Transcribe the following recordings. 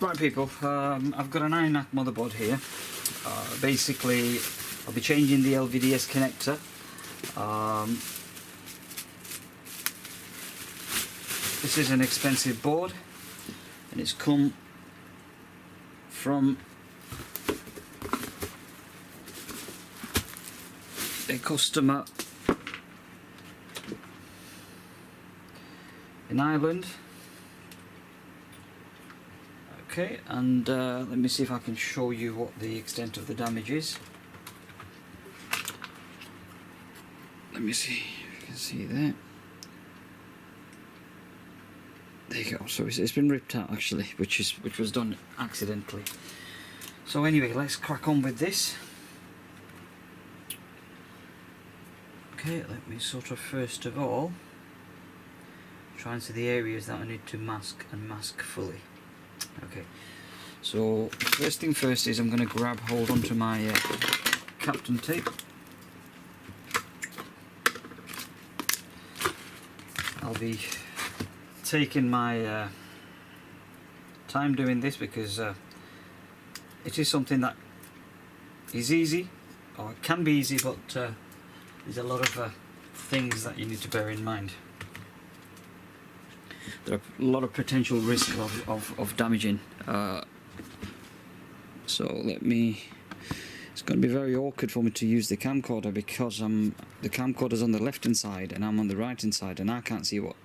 Right people, I've got an Imac motherboard here. Basically, I'll be changing the Lvds connector. This is an expensive board, and it's come from a customer in Ireland. Okay, and let me see if I can show you what the extent of the damage is. Let me see if you can see there. There you go. So it's been ripped out actually, which was done accidentally. So anyway, let's crack on with this. Okay, let me sort of first of all try and see the areas that I need to mask and mask fully. Okay, so first thing first is I'm going to grab hold onto my Captain tape. I'll be taking my time doing this because it is something that is easy, or it can be easy, but there's a lot of things that you need to bear in mind. There are a lot of potential risk of damaging. So it's going to be very awkward for me to use the camcorder because the camcorder's on the left hand side and I'm on the right hand side, and I can't see what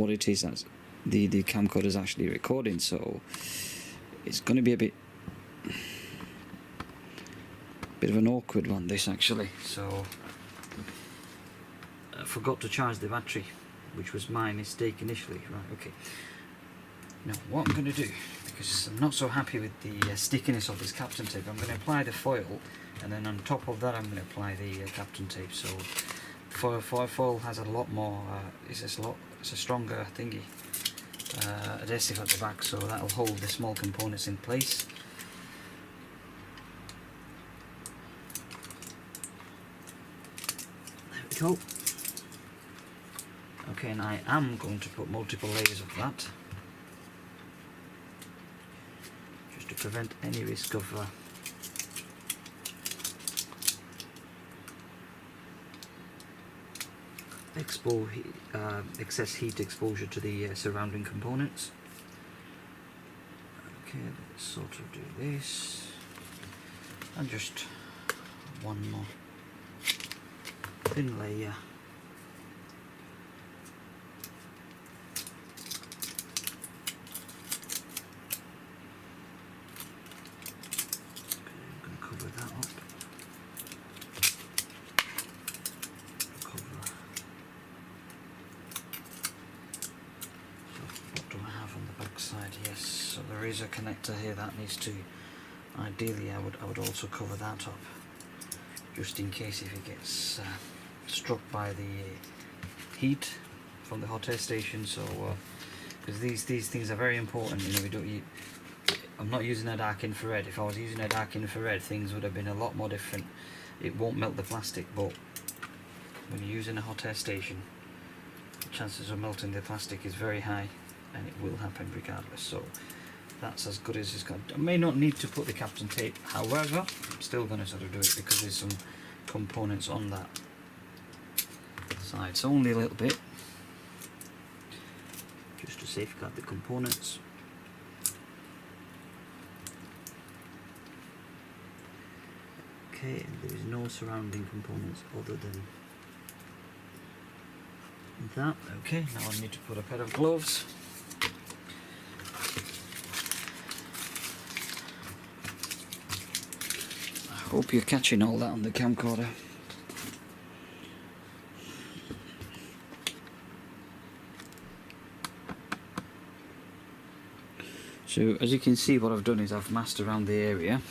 it is that the camcorder's actually recording. So it's going to be a bit of an awkward one, this actually. So I forgot to charge the battery, which was my mistake initially. Right, okay. Now what I'm going to do, because I'm not so happy with the stickiness of this Captain tape, I'm going to apply the foil, and then on top of that I'm going to apply the Captain tape. So foil has a lot more, it's a stronger thingy, adhesive at the back, so that'll hold the small components in place. There we go. Okay, and I am going to put multiple layers of that, just to prevent any risk of excess heat exposure to the surrounding components. Okay, let's sort of do this, and just one more thin layer. Yes, so there is a connector here that needs to, ideally I would also cover that up, just in case if it gets struck by the heat from the hot air station. So because these things are very important, you know. I'm not using a dark infrared. If I was using a dark infrared, things would have been a lot more different. It won't melt the plastic, but when you're using a hot air station, the chances of melting the plastic is very high, and it will happen regardless. So that's as good as it's got. I may not need to put the Captain tape, however I'm still going to sort of do it because there's some components on that side. It's only a little bit, just to safeguard the components. Okay, and there is no surrounding components other than that. Okay, now I need to put a pair of gloves. I hope you're catching all that on the camcorder. So as you can see, what I've done is I've masked around the area.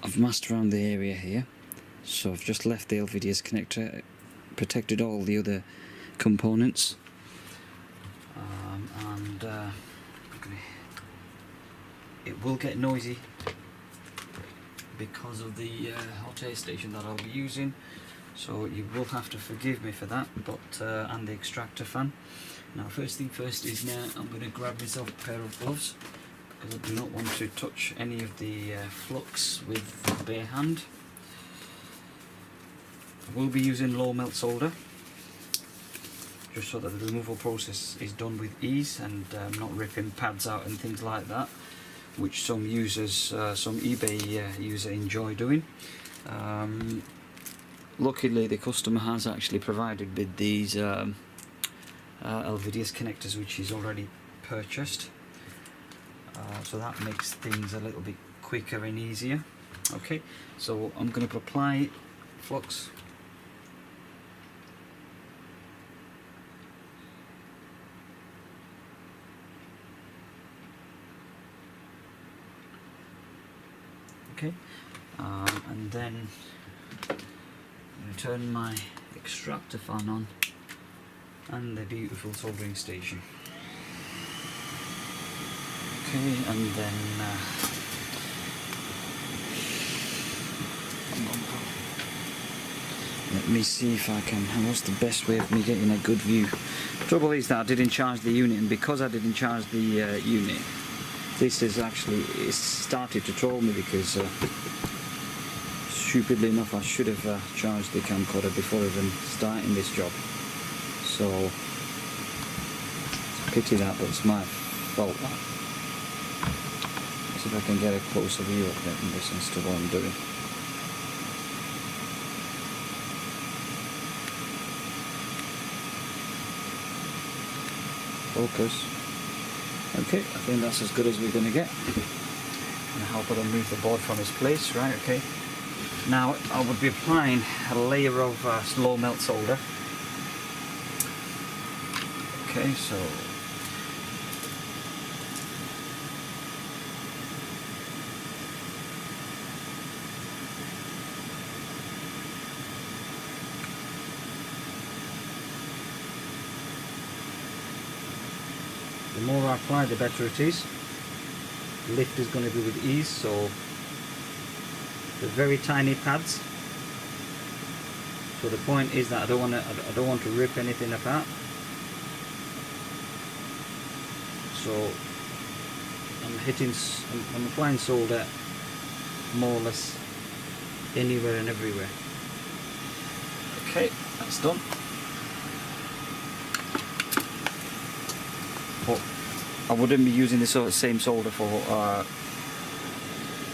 I've masked around the area here, so I've just left the Lvds connector, protected all the other components, and it will get noisy because of the hot air station that I'll be using. so you will have to forgive me for that, but and the extractor fan. Now first thing first is now I'm going to grab myself a pair of gloves, because I do not want to touch any of the flux with the bare hand. I will be using low melt solder, just so that the removal process is done with ease and not ripping pads out and things like that, which some users, some eBay user enjoy doing. Luckily the customer has actually provided with these Lvds connectors, which he's already purchased, so that makes things a little bit quicker and easier. Okay, so I'm going to apply flux. Okay, and then I'm going to turn my extractor fan on and the beautiful soldering station. Okay, and then let me see if I can, what's the best way of me getting a good view. Trouble is that I didn't charge the unit, and because I didn't charge the unit, this is actually, it's started to troll me, because stupidly enough I should have charged the camcorder before even starting this job. So it's a pity that, but it's my fault that. Let's see if I can get a closer view of it and listen to what I'm doing. Focus. Okay, I think that's as good as we're going to get. And I'll put and move the board from its place, right? Okay. Now I would be applying a layer of low melt solder. Okay, so the more I apply, the better it is. Lift is going to be with ease, so the very tiny pads. So the point is that I don't want to rip anything apart. So I'm applying solder more or less anywhere and everywhere. Okay, that's done. But I wouldn't be using the same solder for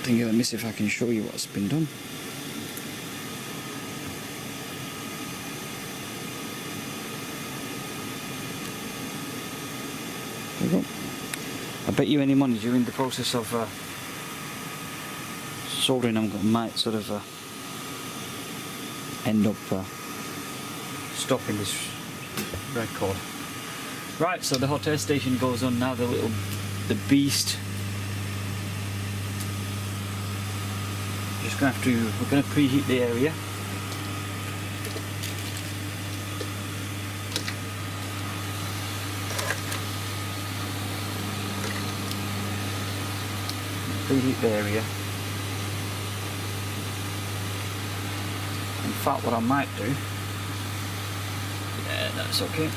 thinking, let me see if I can show you what's been done. There we go. I bet you any money during the process of soldering, I might sort of end up stopping this red cord. Right, so the hot air station goes on now, the beast. Just gonna have to, we're gonna preheat the area. Preheat the area. In fact, what I might do, yeah, that's okay.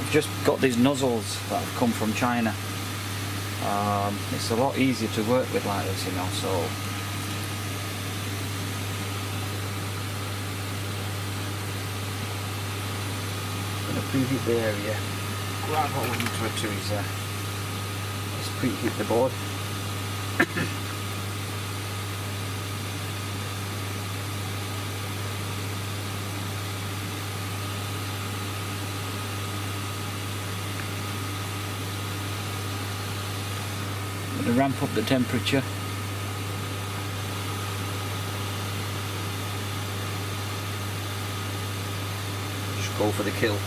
I've just got these nozzles that have come from China. It's a lot easier to work with like this, you know, so I'm going to preheat the area, grab hold into it to his let's preheat the board. I'm going to ramp up the temperature. Just go for the kill.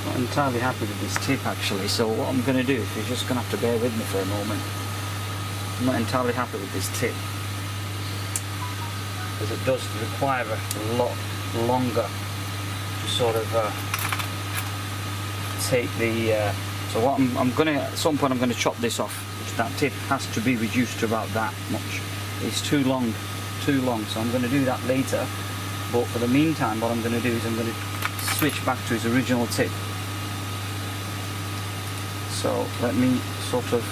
Not entirely happy with this tip actually, so what I'm going to do, you're just going to have to bear with me for a moment. I'm not entirely happy with this tip, because it does require a lot longer to sort of take the so what I'm going to, at some point I'm going to chop this off. That tip has to be reduced to about that much. It's too long, so I'm going to do that later, but for the meantime what I'm going to do is I'm going to switch back to its original tip. So let me sort of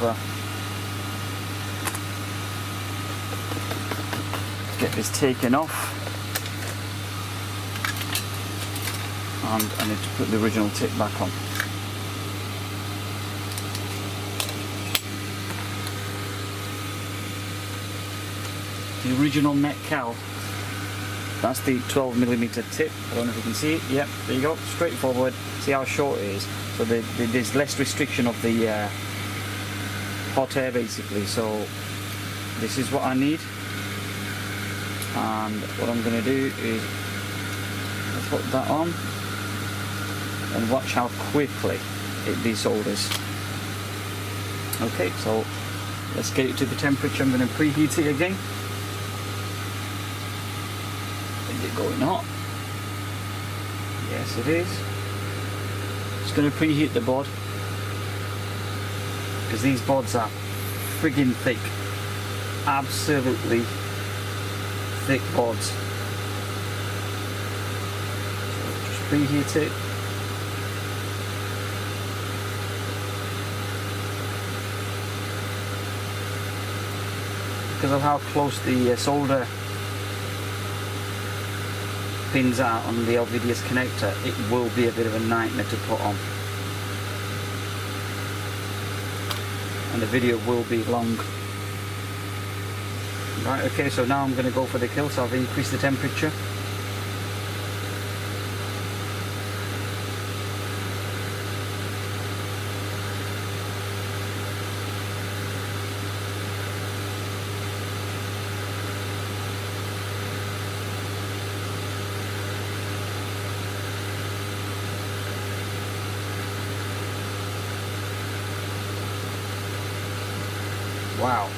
get this taken off, and I need to put the original tip back on. The original net cowl, that's the 12mm tip. I don't know if you can see it. Yep, there you go, straightforward. See how short it is. So there's less restriction of the hot air basically. So this is what I need, and what I'm going to do is put that on and watch how quickly it desolders. Okay, so let's get it to the temperature. I'm going to preheat it again. Is it going hot? Yes, it is. It's going to preheat the board, because these boards are friggin' thick, absolutely thick boards. So just preheat it. Because of how close the solder pins are on the Lvds connector, it will be a bit of a nightmare to put on, and the video will be long. Right, okay, so now I'm going to go for the kill, so I've increased the temperature. Wow,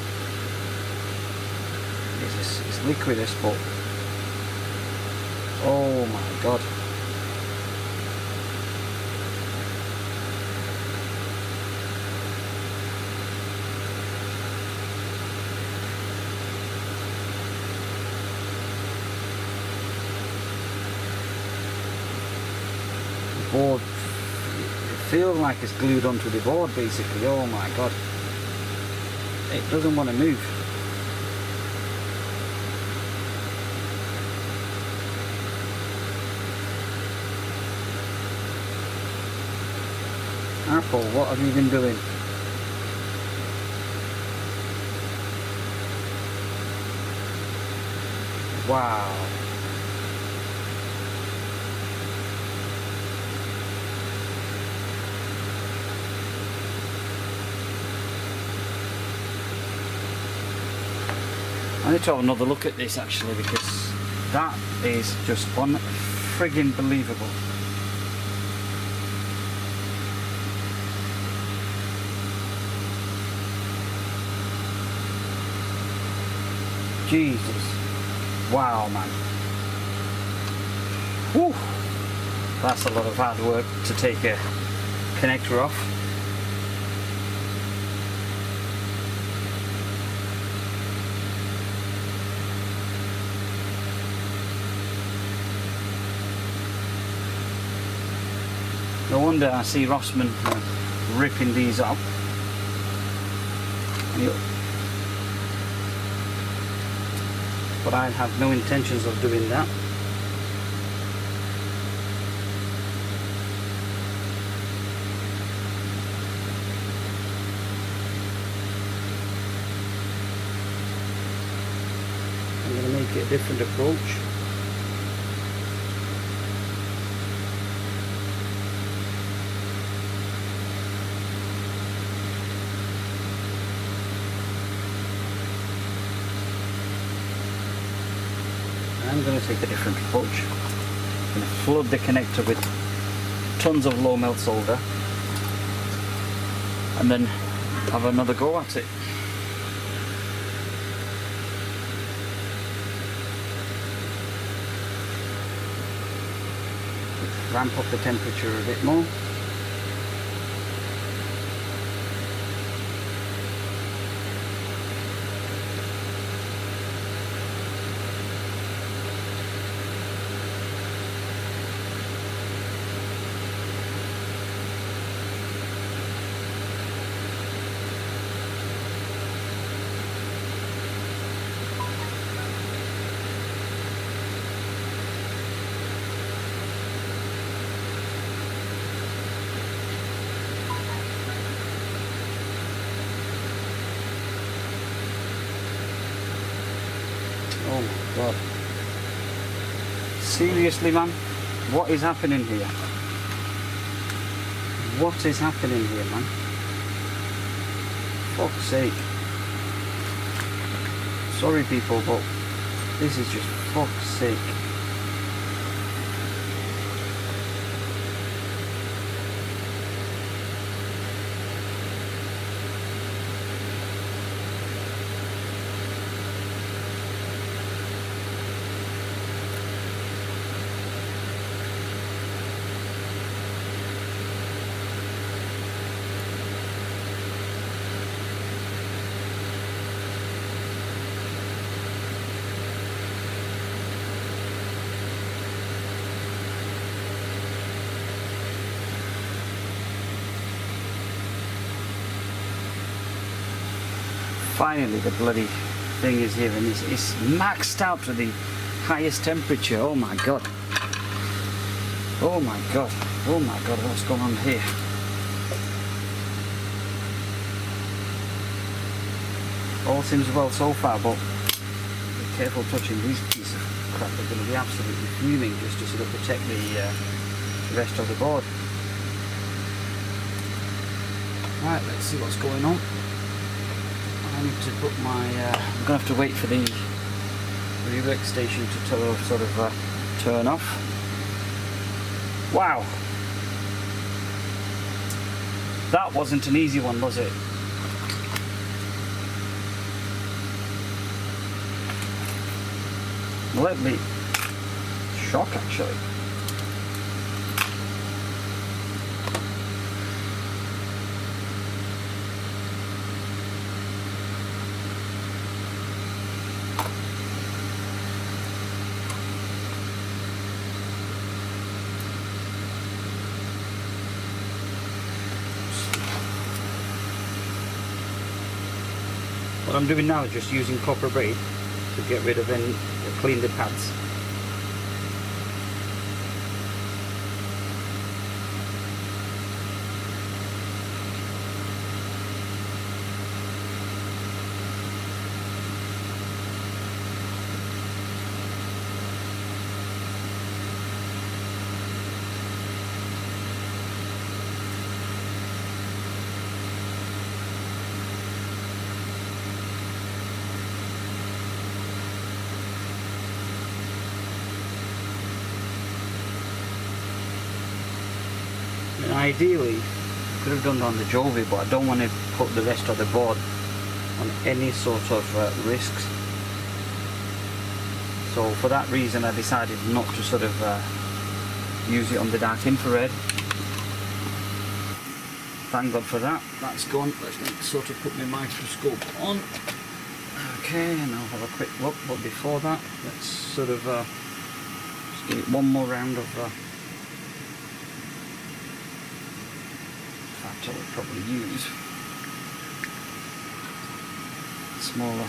it's liquidous, but oh my god. The board, it feels like it's glued onto the board basically. Oh my god. It doesn't want to move. Apple, what have you been doing? Wow. I need to have another look at this actually, because that is just friggin' believable. Jesus. Wow, man. Whew. That's a lot of hard work to take a connector off. No wonder I see Rossmann ripping these up. But I have no intentions of doing that. I'm going to make it a different approach. I'm going to take a different approach. I'm going to flood the connector with tons of low melt solder and then have another go at it. Ramp up the temperature a bit more. Oh my god. Seriously, man? What is happening here? What is happening here, man? Fuck's sake. Sorry people, but this is just fuck's sake. Finally the bloody thing is here, and it's maxed out to the highest temperature. Oh my god. Oh my god. Oh my god, what's going on here? All seems well so far, but be careful touching these pieces of crap. They're going to be absolutely fuming just to sort of protect the rest of the board. Right, let's see what's going on. I need to put my, I'm going to have to wait for the rework station to sort of turn off. Wow! That wasn't an easy one, was it? Let me shock actually. What I'm doing now is just using copper braid to get rid of any, clean the pads. Ideally, could have done it on the Jovi, but I don't want to put the rest of the board on any sort of risks. So for that reason, I decided not to sort of use it on the dark infrared. Thank God for that. That's gone. Let's sort of put my microscope on. Okay, and I'll have a quick look. But before that, let's sort of just give it one more round of. I would probably use smaller.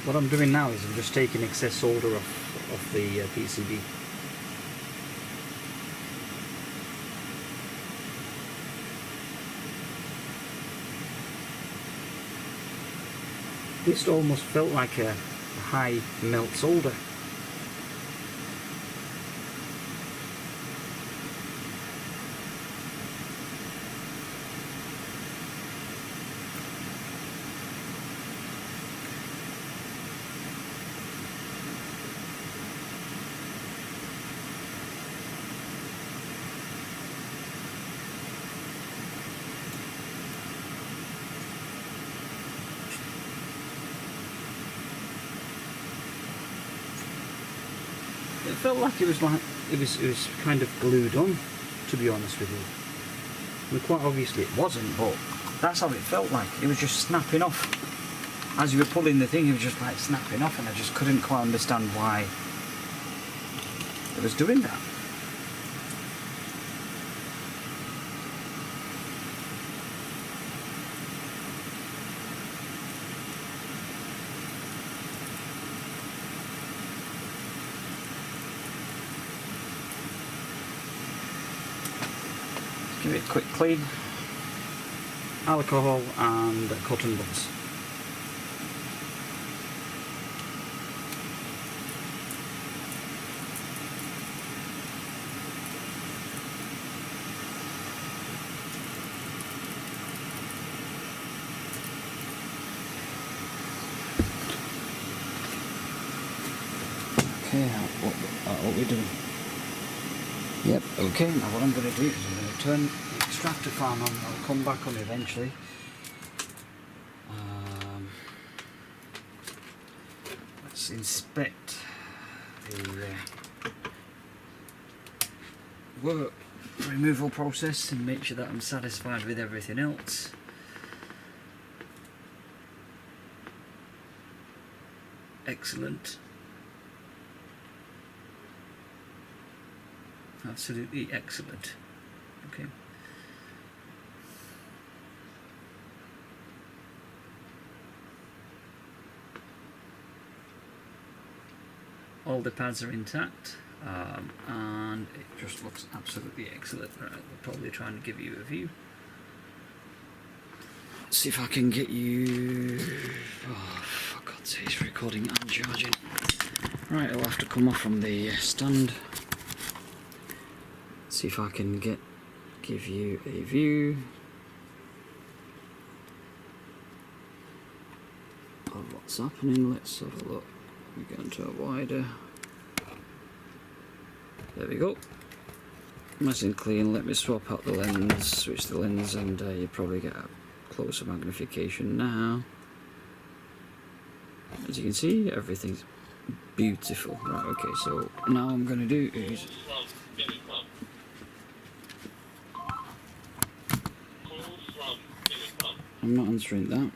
What I'm doing now is I'm just taking excess solder off the PCB. This almost felt like a high melt solder. felt like it was kind of glued on, to be honest with you. I mean, quite obviously it wasn't, but that's how it felt like. It was just snapping off. As you were pulling the thing, it was just like snapping off, and I just couldn't quite understand why it was doing that. Give it a quick clean. Alcohol and cotton buds. Okay, what we doing? Yep, okay, now what I'm going to do is I'm going to turn the extractor fan on. I'll come back on eventually. Let's inspect the work removal process and make sure that I'm satisfied with everything else. Excellent. Absolutely excellent. Okay. All the pads are intact, and it just looks absolutely excellent. Right, we're probably trying to give you a view. Let's see if I can get you. Oh, for God's sake, it's recording and charging. Right, I'll have to come off from the stand. See if I can give you a view of what's happening. Let's have a look. We go into a wider. There we go. Nice and clean. Let me swap out the lens, switch the lens, and you probably get a closer magnification now. As you can see, everything's beautiful. Right, okay, so now I'm going to do is I'm not answering that.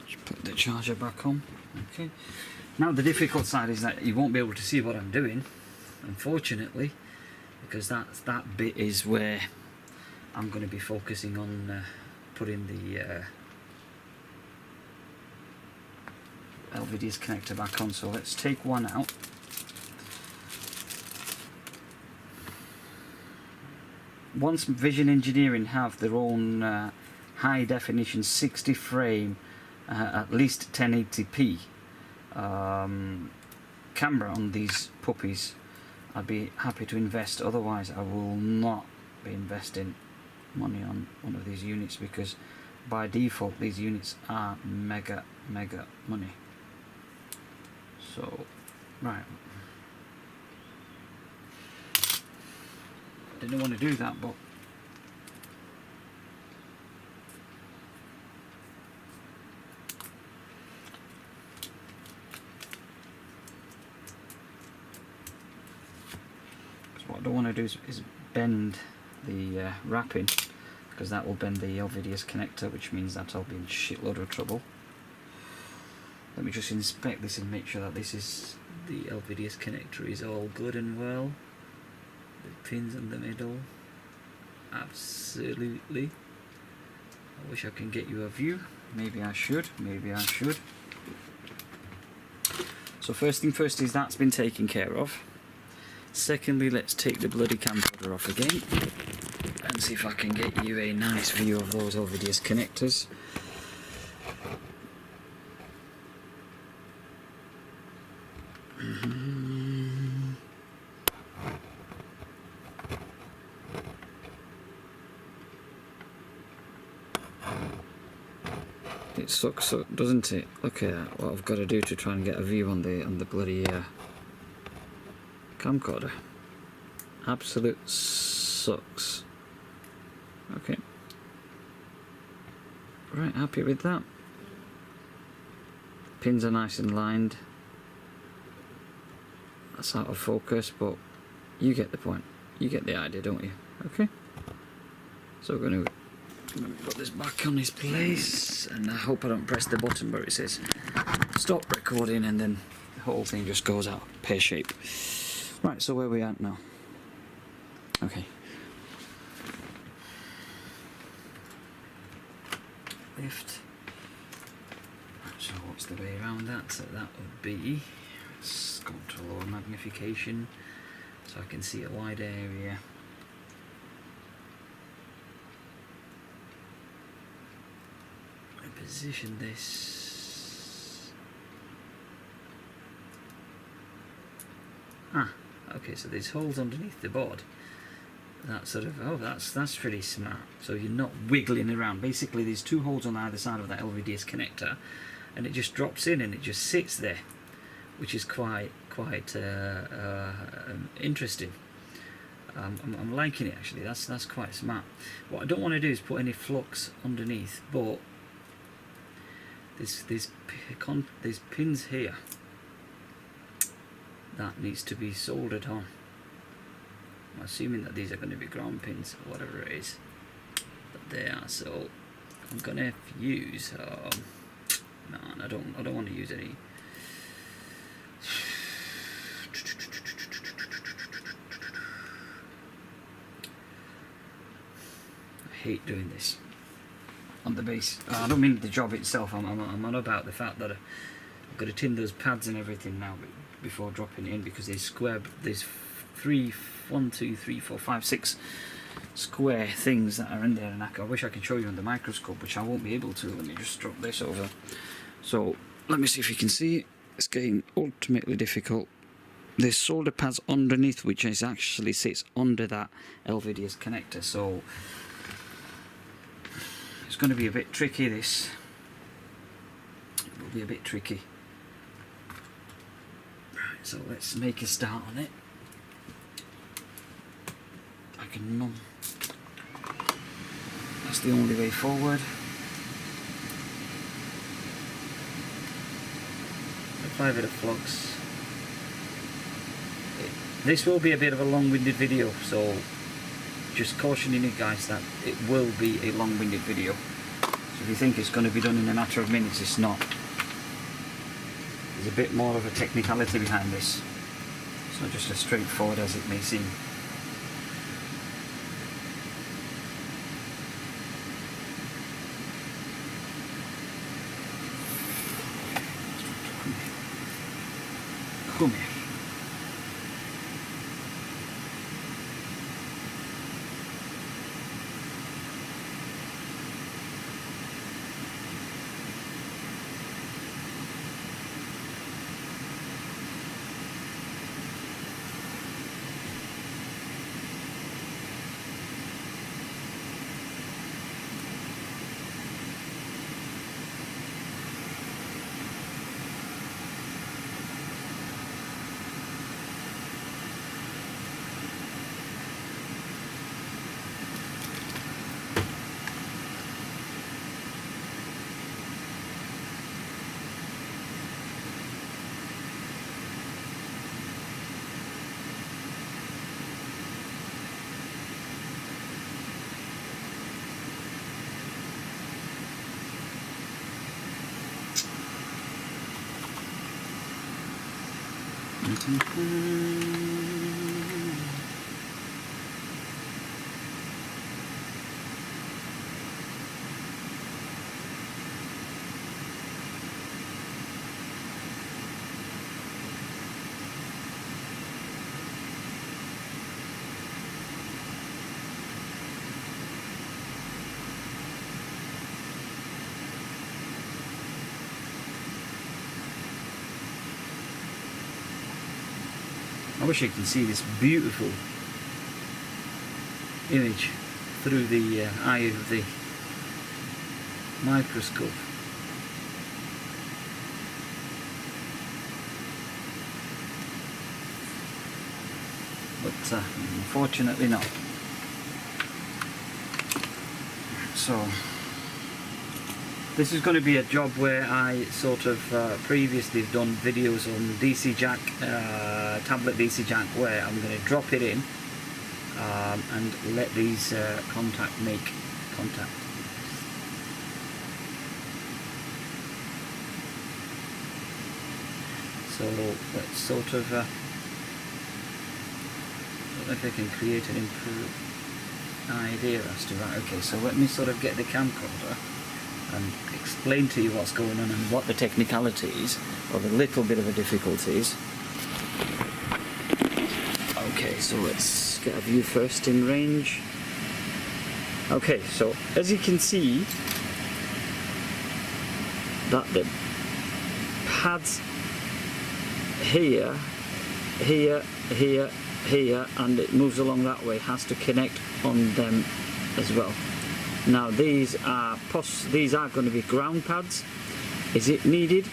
Just put the charger back on. Okay. Now the difficult side is that you won't be able to see what I'm doing, unfortunately, because that bit is where I'm going to be focusing on putting the Lvds connector back on. So let's take one out. Once Vision Engineering have their own high definition 60 frame at least 1080p camera on these puppies, I'd be happy to invest. Otherwise I will not be investing money on one of these units, because by default these units are mega money. So right, didn't want to do that, but what I don't want to do is bend the wrapping, because that will bend the Lvds connector, which means that I'll be in shitload of trouble. Let me just inspect this and make sure that this is the Lvds connector is all good and well. The pins in the middle, absolutely. I wish I can get you a view. Maybe I should. So first thing first is that's been taken care of. Secondly, let's take the bloody camcorder off again and see if I can get you a nice view of those Lvds connectors. It sucks, doesn't it? Look at that, what I've got to do to try and get a view on the bloody camcorder. Absolute sucks. Okay. Right, happy with that. Pins are nice and lined. That's out of focus, but you get the point. You get the idea, don't you? Okay. So we're going to put this back on its place, and I hope I don't press the button where it says stop recording, and then the whole thing just goes out pear shape. Right, so where are we at now? Okay. Lift. So what's the way around that? So that would be, let's go to lower magnification so I can see a wide area. I position this. Okay, so there's holes underneath the board. That sort of, oh, that's pretty smart. So you're not wiggling around. Basically, there's two holes on either side of that Lvds connector, and it just drops in and it just sits there, which is quite interesting. I'm liking it actually. That's quite smart. What I don't want to do is put any flux underneath, but there's pins here that needs to be soldered on. I'm assuming that these are going to be ground pins or whatever it is, but they are. So I'm going to use. No, I don't want to use any. I hate doing this on the base. I don't mean the job itself. I'm on about the fact that I've got to tin those pads and everything now before dropping it in, because there's there's 1, 2, 3, 4, 5, 6 square things that are in there, and I wish I could show you on the microscope, which I won't be able to. Let me just drop this over. So let me see if you can see. It's getting ultimately difficult. There's solder pads underneath, which is actually sits under that Lvds connector, so it's going to be a bit tricky. This will be a bit tricky. Right, so let's make a start on it. That's the only way forward. Apply a bit of flux. This will be a bit of a long-winded video, so just cautioning you guys that it will be a long-winded video. So if you think it's going to be done in a matter of minutes, it's not. There's a bit more of a technicality behind this. It's not just as straightforward as it may seem. Come here. I wish you could see this beautiful image through the eye of the microscope. But unfortunately not. So This is going to be a job where I sort of previously have done videos on DC jack, tablet DC jack, where I'm going to drop it in and let these contact make contact. So let's sort of I don't know if I can create an improved idea as to that. Okay, so let me sort of get the camcorder and explain to you what's going on and what the technicalities or the little bit of the difficulties. Okay, so let's get a view first in range. Okay, so as you can see, that the pads here, here, here, here, and it moves along that way, has to connect on them as well. Now these are going to be ground pads. Is it needed?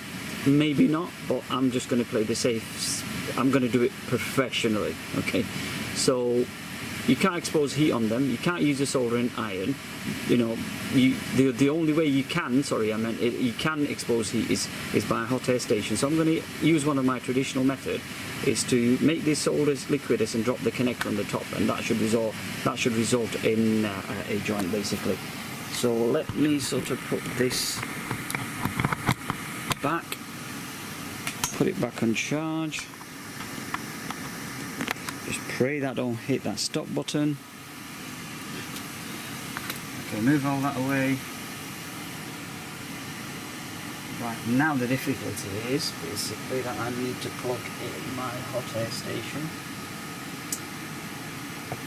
Maybe not, but I'm just going to play the safe. I'm going to do it professionally. Okay, so you can't expose heat on them. You can't use a soldering iron. You know, the only way you can, you can expose heat is by a hot air station. So I'm going to use one of my traditional method, is to make these solders liquidus and drop the connector on the top, and that should result in a joint basically. So let me sort of put this back, put it back on charge. Just pray that don't hit that stop button. Okay, move all that away. Right, now the difficulty is basically that I need to plug in my hot air station.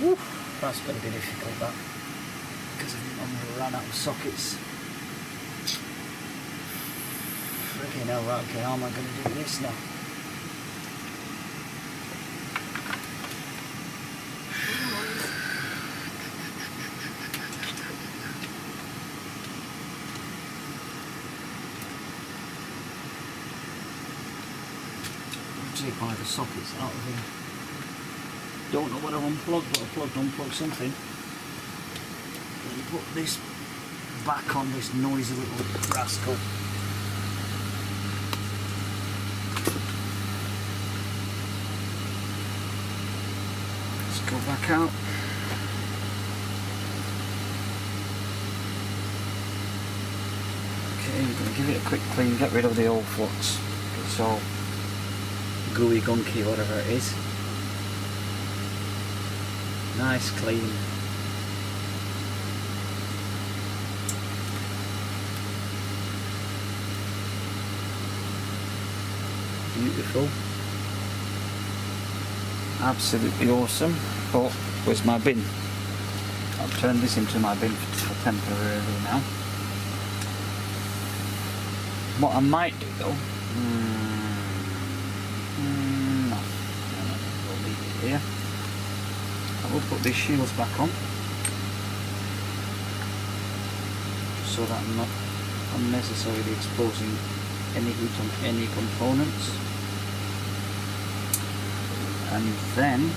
Woo, that's going to be difficult, that, because I'm going to run out of sockets. Freaking hell, right, okay, how am I going to do this now? Take one of the sockets out of here. Don't know what I've unplugged, but I've unplugged something. Then put this back on this noisy little rascal. Let's go back out. Okay, I'm going to give it a quick clean, get rid of the old flux. It's all gooey gunky, whatever it is. Nice clean. Beautiful. Absolutely awesome. But where's my bin? I'll turn this into my bin for temporarily now. What I might do though, we'll leave it here. I will put these shields back on so that I'm not unnecessarily exposing any heat on any components. And then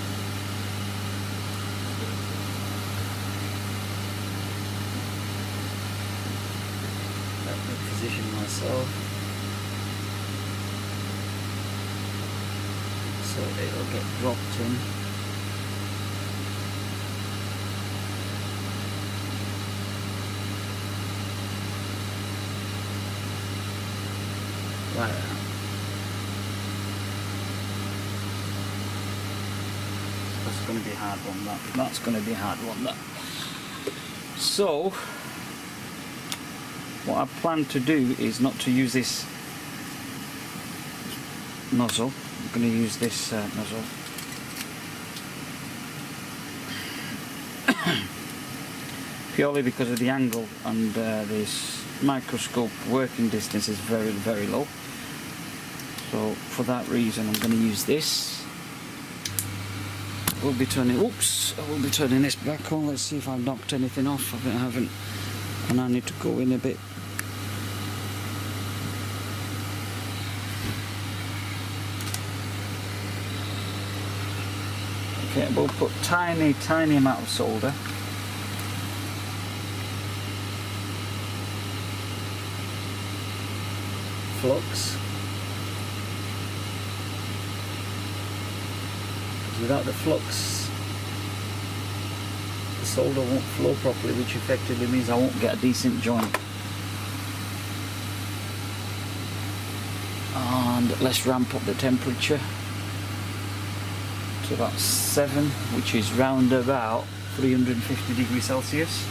let me position myself so it'll get dropped in. Like that. That's going to be a hard one, that's going to be a hard one, that. So what I plan to do is not to use this nozzle. I'm going to use this nozzle. Purely because of the angle, and this microscope working distance is very, very low. So for that reason I'm going to use this. We'll be turning, oops, I will be turning this back on. Let's see if I've knocked anything off. I haven't, and I need to go in a bit. Okay, we'll put tiny amount of solder. flux. Without the flux, the solder won't flow properly, which effectively means I won't get a decent joint. And let's ramp up the temperature to about 7, which is round about 350 degrees Celsius.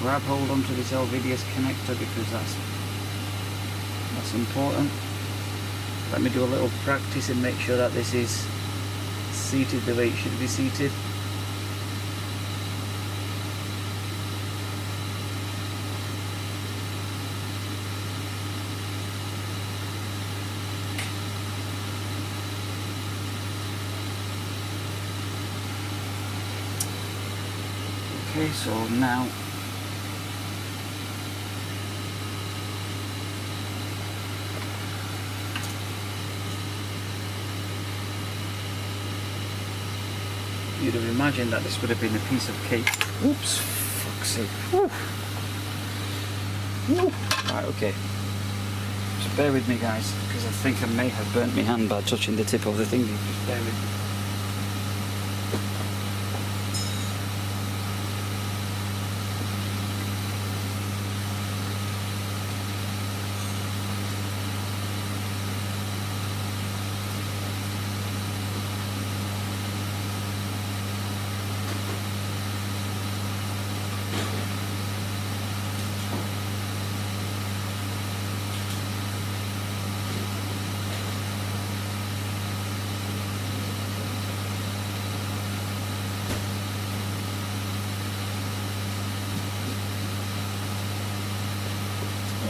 Grab hold onto this Lvds connector because that's important. Let me do a little practice and make sure that this is seated the way it should be seated. Okay, so now you'd have imagined that this would have been a piece of cake. Oops, fuck's sake. Woo. Woo. Right, okay. Just bear with me, guys, because I think I may have burnt my hand by touching the tip of the thingy. Just bear with me.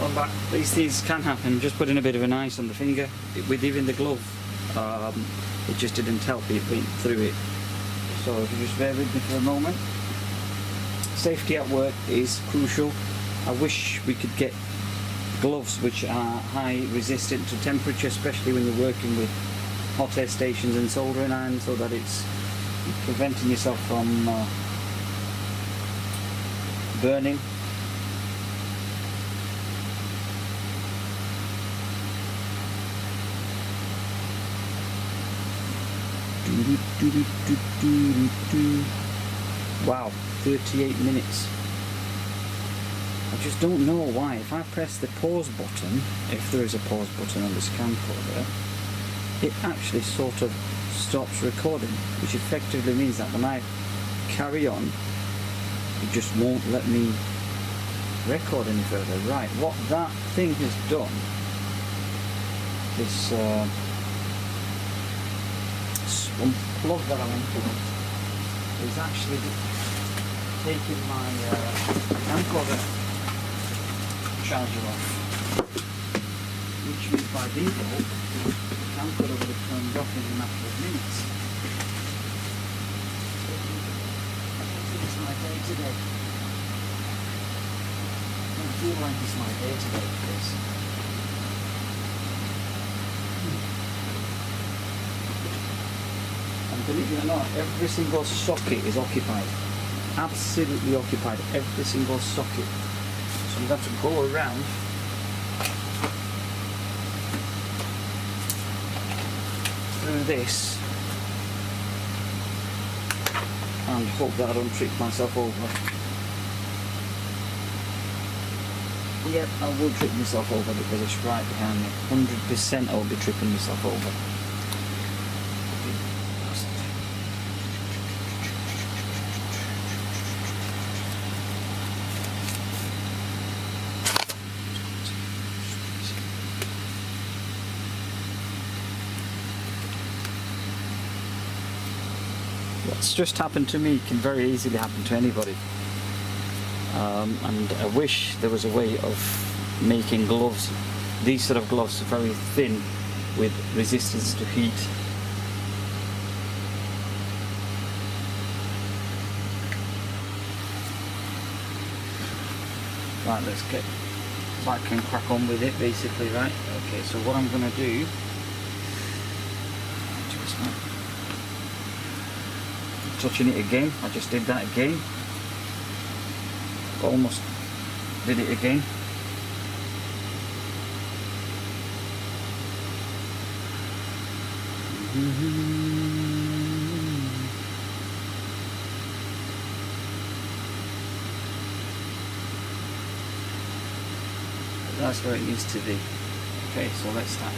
I'm back. These things can happen. Just putting a bit of an ice on the finger with even the glove. It just didn't help. It went through it. So if you just bear with me for a moment. Safety at work is crucial. I wish we could get gloves which are high resistant to temperature, especially when you're working with hot air stations and soldering irons, so that it's preventing yourself from burning. Wow, 38 minutes. I just don't know why. If I press the pause button, if there is a pause button on this camcorder, it actually sort of stops recording, which effectively means that when I carry on, it just won't let me record any further. Right, what that thing has done, this plug that I'm into, is actually taking my camcorder charger off, which means by default the camcorder would have turned off in a matter of minutes. I don't think it's my day today. I don't feel like it's my day today because and believe it or not, every single socket is occupied. Absolutely occupied, every single socket. So you have to go around through this and hope that I don't trip myself over. Yep, I will trip myself over because it's right behind me. 100% I will be tripping myself over. What's just happened to me can very easily happen to anybody. And I wish there was a way of making gloves, these sort of gloves, very thin with resistance to heat. Right, let's get back and crack on with it basically, right? Okay, so what I'm going to do, touching it again, I just did that again, almost did it again. That's where it needs to be. Okay, so let's start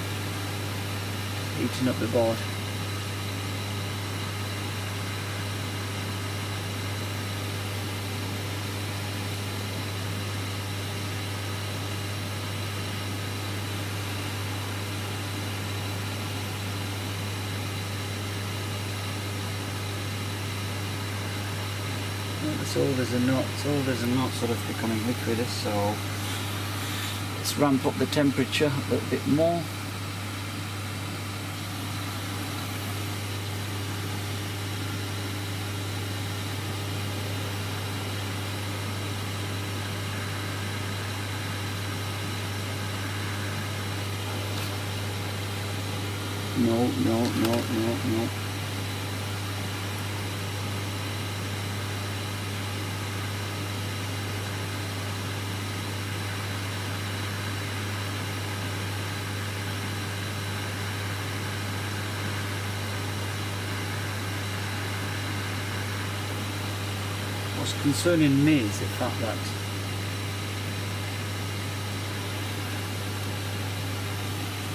heating up the board. It's all there's a knot sort of becoming liquid, so let's ramp up the temperature a little bit more. No. What's concerning me is the fact that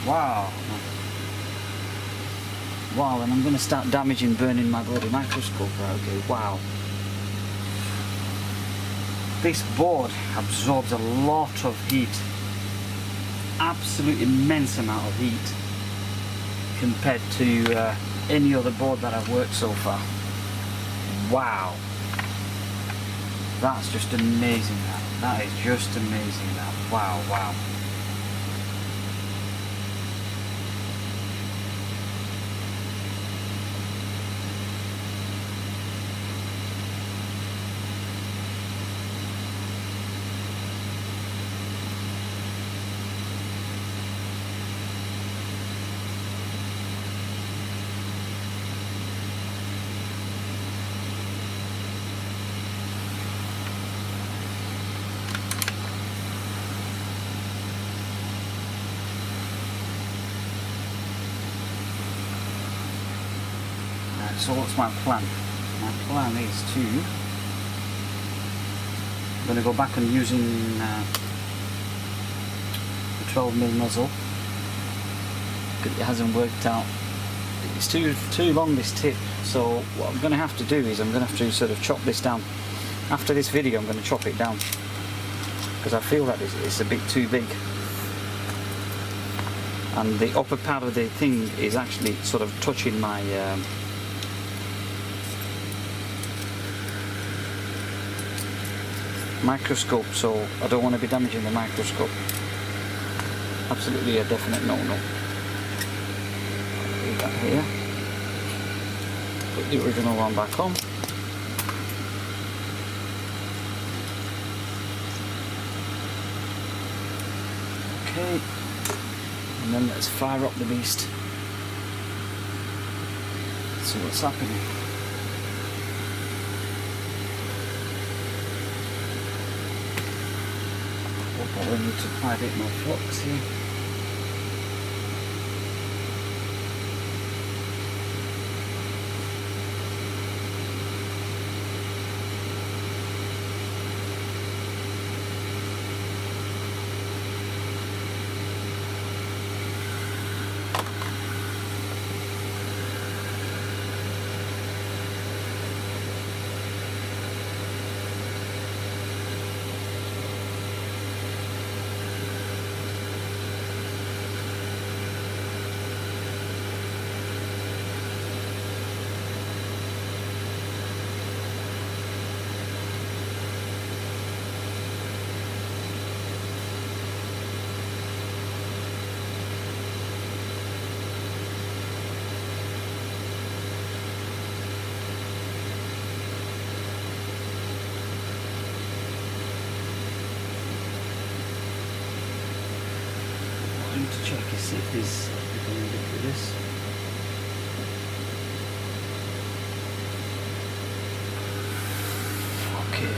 wow, and I'm going to start damaging, burning my bloody microscope. Right, okay, wow. This board absorbs a lot of heat, absolute immense amount of heat compared to any other board that I've worked so far. Wow. That's just amazing, that is just amazing, that. Wow. So what's my plan? My plan is I'm going to go back on using the 12mm nozzle, because it hasn't worked out. It's too long, this tip, so what I'm going to have to do is I'm going to have to sort of chop this down. After this video I'm going to chop it down, because I feel that it's a bit too big, and the upper part of the thing is actually sort of touching my microscope, so I don't want to be damaging the microscope. Absolutely a definite no-no. Leave that here. Put the original one back on. Okay, and then let's fire up the beast. Let's see what's happening. I need to apply a bit more flux here. To check and see if there's becoming liquidous. Okay.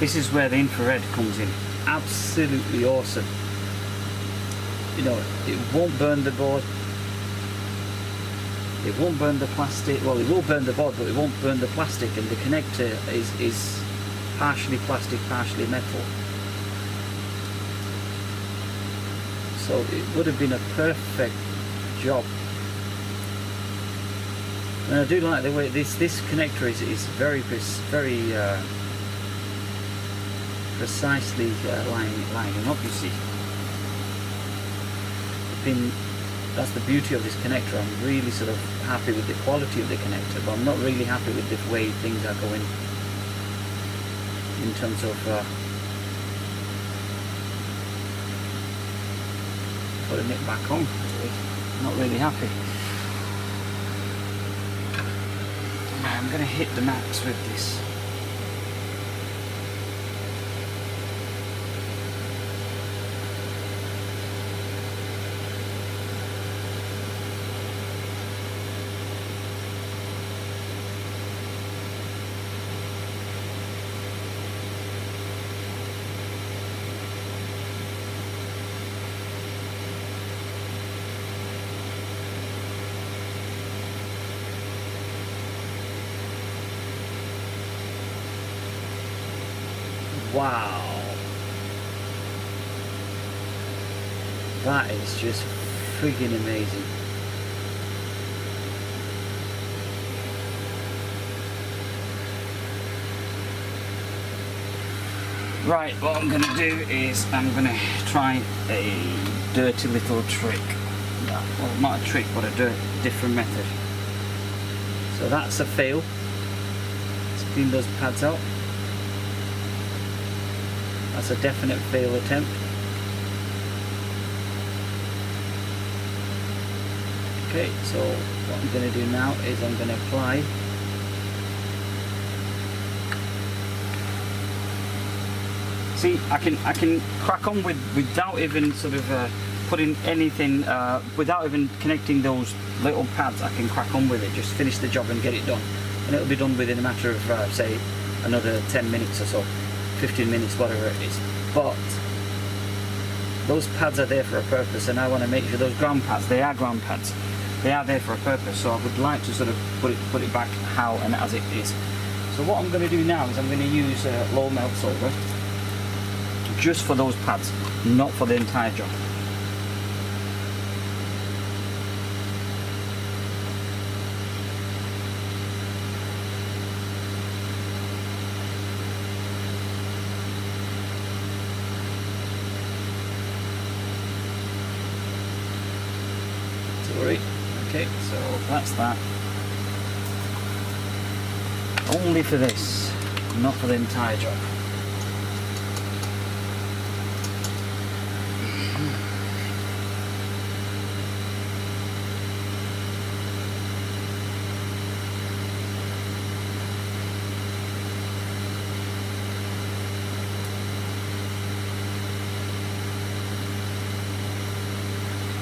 This is where the infrared comes in. Absolutely awesome. You know, it won't burn the board. It won't burn the plastic. Well, it will burn the board, but it won't burn the plastic. And the connector is partially plastic, partially metal. So it would have been a perfect job. And I do like the way this connector is very precisely lining up. You see, that's the beauty of this connector. I'm really sort of happy with the quality of the connector, but I'm not really happy with the way things are going in terms of putting it back on. Not really happy. I'm going to hit the max with this. Wow, that is just freaking amazing. Right, what I'm going to do is I'm going to try a dirty little trick. Well, not a trick, but a different method. So that's a fail. Let's clean those pads out. That's a definite fail attempt. Okay, so what I'm going to do now is I'm going to apply see, I can crack on without even sort of putting anything, without even connecting those little pads. I can crack on with it, just finish the job and get it done, and it'll be done within a matter of say another 10 minutes or so, 15 minutes, whatever it is. But those pads are there for a purpose, and I want to make sure those ground pads, they are ground pads, they are there for a purpose. So I would like to sort of put it back how and as it is. So what I'm going to do now is I'm going to use low melt solder just for those pads, not for the entire job. Sorry. Okay, so that's that. Only for this, not for the entire job.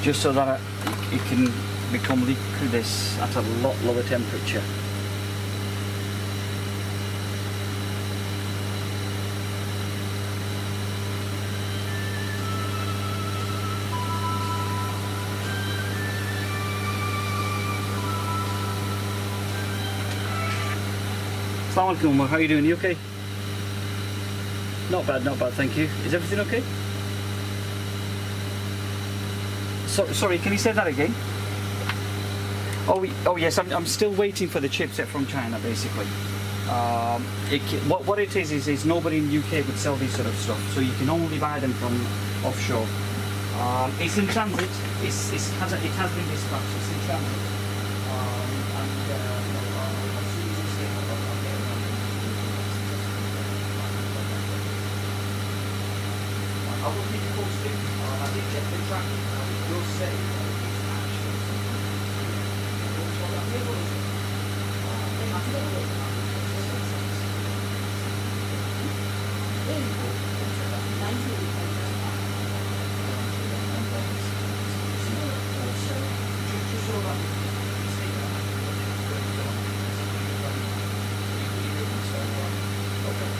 Just so that it can become liquidous at a lot lower temperature. Assalamu alaikum, Umar. How are you doing? You okay? Not bad, thank you. Is everything okay? Sorry, can you say that again? Oh yes, I'm still waiting for the chipset from China, basically. What it is nobody in the UK would sell these sort of stuff, so you can only buy them from offshore. It's in transit. It has been dispatched. It's in transit. I will keep you posted. I did check the tracking. It will say that it's actually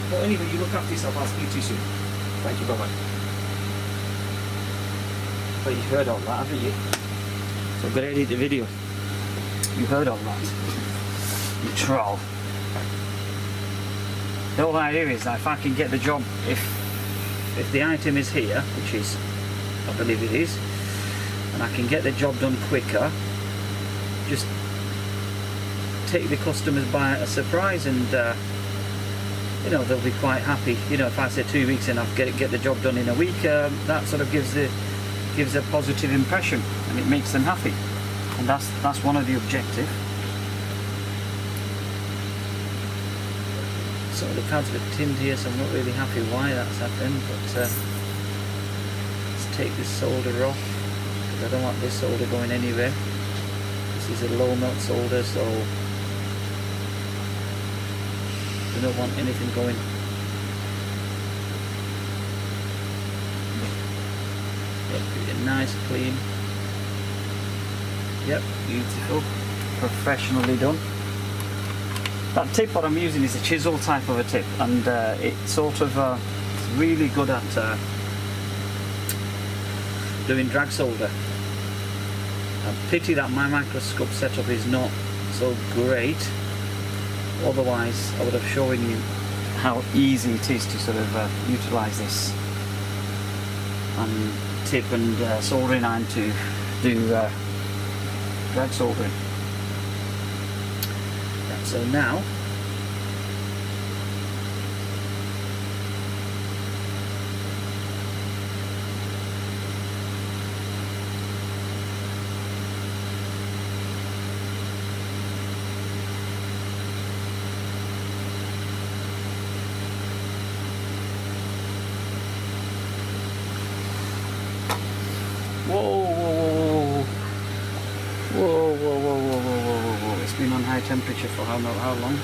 okay. But anyway, you look after yourself. I'll speak to you soon. Thank you. Bye bye. But you've heard all that, haven't you? So I'm gonna edit the video. You've heard all that. You troll. The whole idea is that if I can get the job, if the item is here, which is, I believe it is, and I can get the job done quicker, just take the customers by a surprise, and you know, they'll be quite happy. You know, if I say 2 weeks and I get the job done in a week, that sort of gives a positive impression, and it makes them happy, and that's one of the objectives. So the cards a bit tinned here, so I'm not really happy why that's happened, but let's take this solder off, because I don't want this solder going anywhere. This is a low melt solder, so I don't want anything going. Yep, nice, clean. Yep, beautiful, professionally done. That tip what I'm using is a chisel type of a tip, and it's sort of really good at doing drag solder. Pity that my microscope setup is not so great, otherwise I would have shown you how easy it is to sort of utilise this and tip and soldering iron to do drag soldering. So now whoa, it's been on high temperature for how long?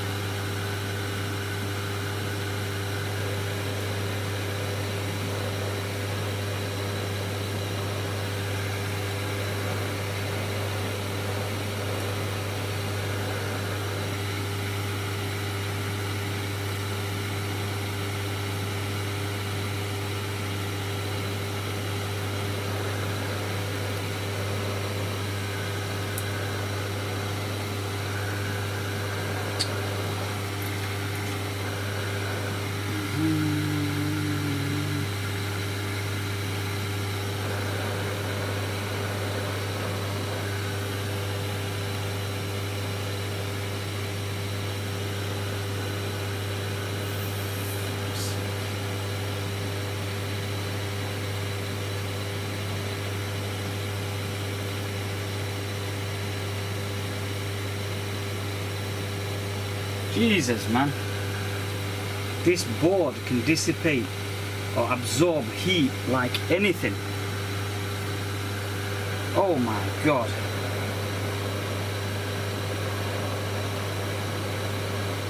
Jesus, man. This board can dissipate or absorb heat like anything. Oh my God.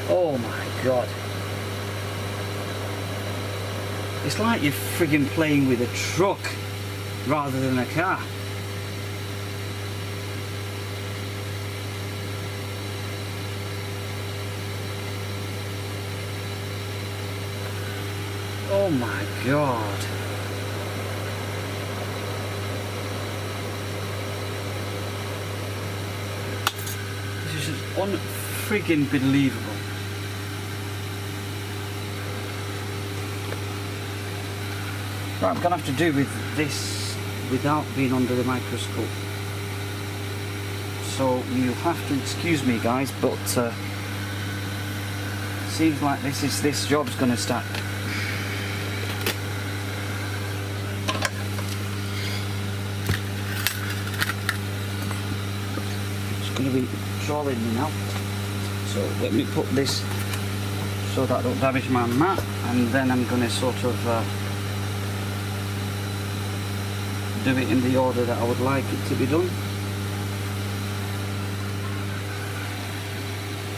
Oh my God. It's like you're friggin' playing with a truck rather than a car. Oh my God. This is just unfriggin' believable. Right, I'm gonna have to do with this without being under the microscope. So you have to excuse me, guys, but seems like this job's gonna start. Going to be trolling me now, so let me put this so that don't damage my mat, and then I'm going to sort of do it in the order that I would like it to be done.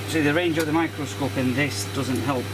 See, the range of the microscope in this doesn't help.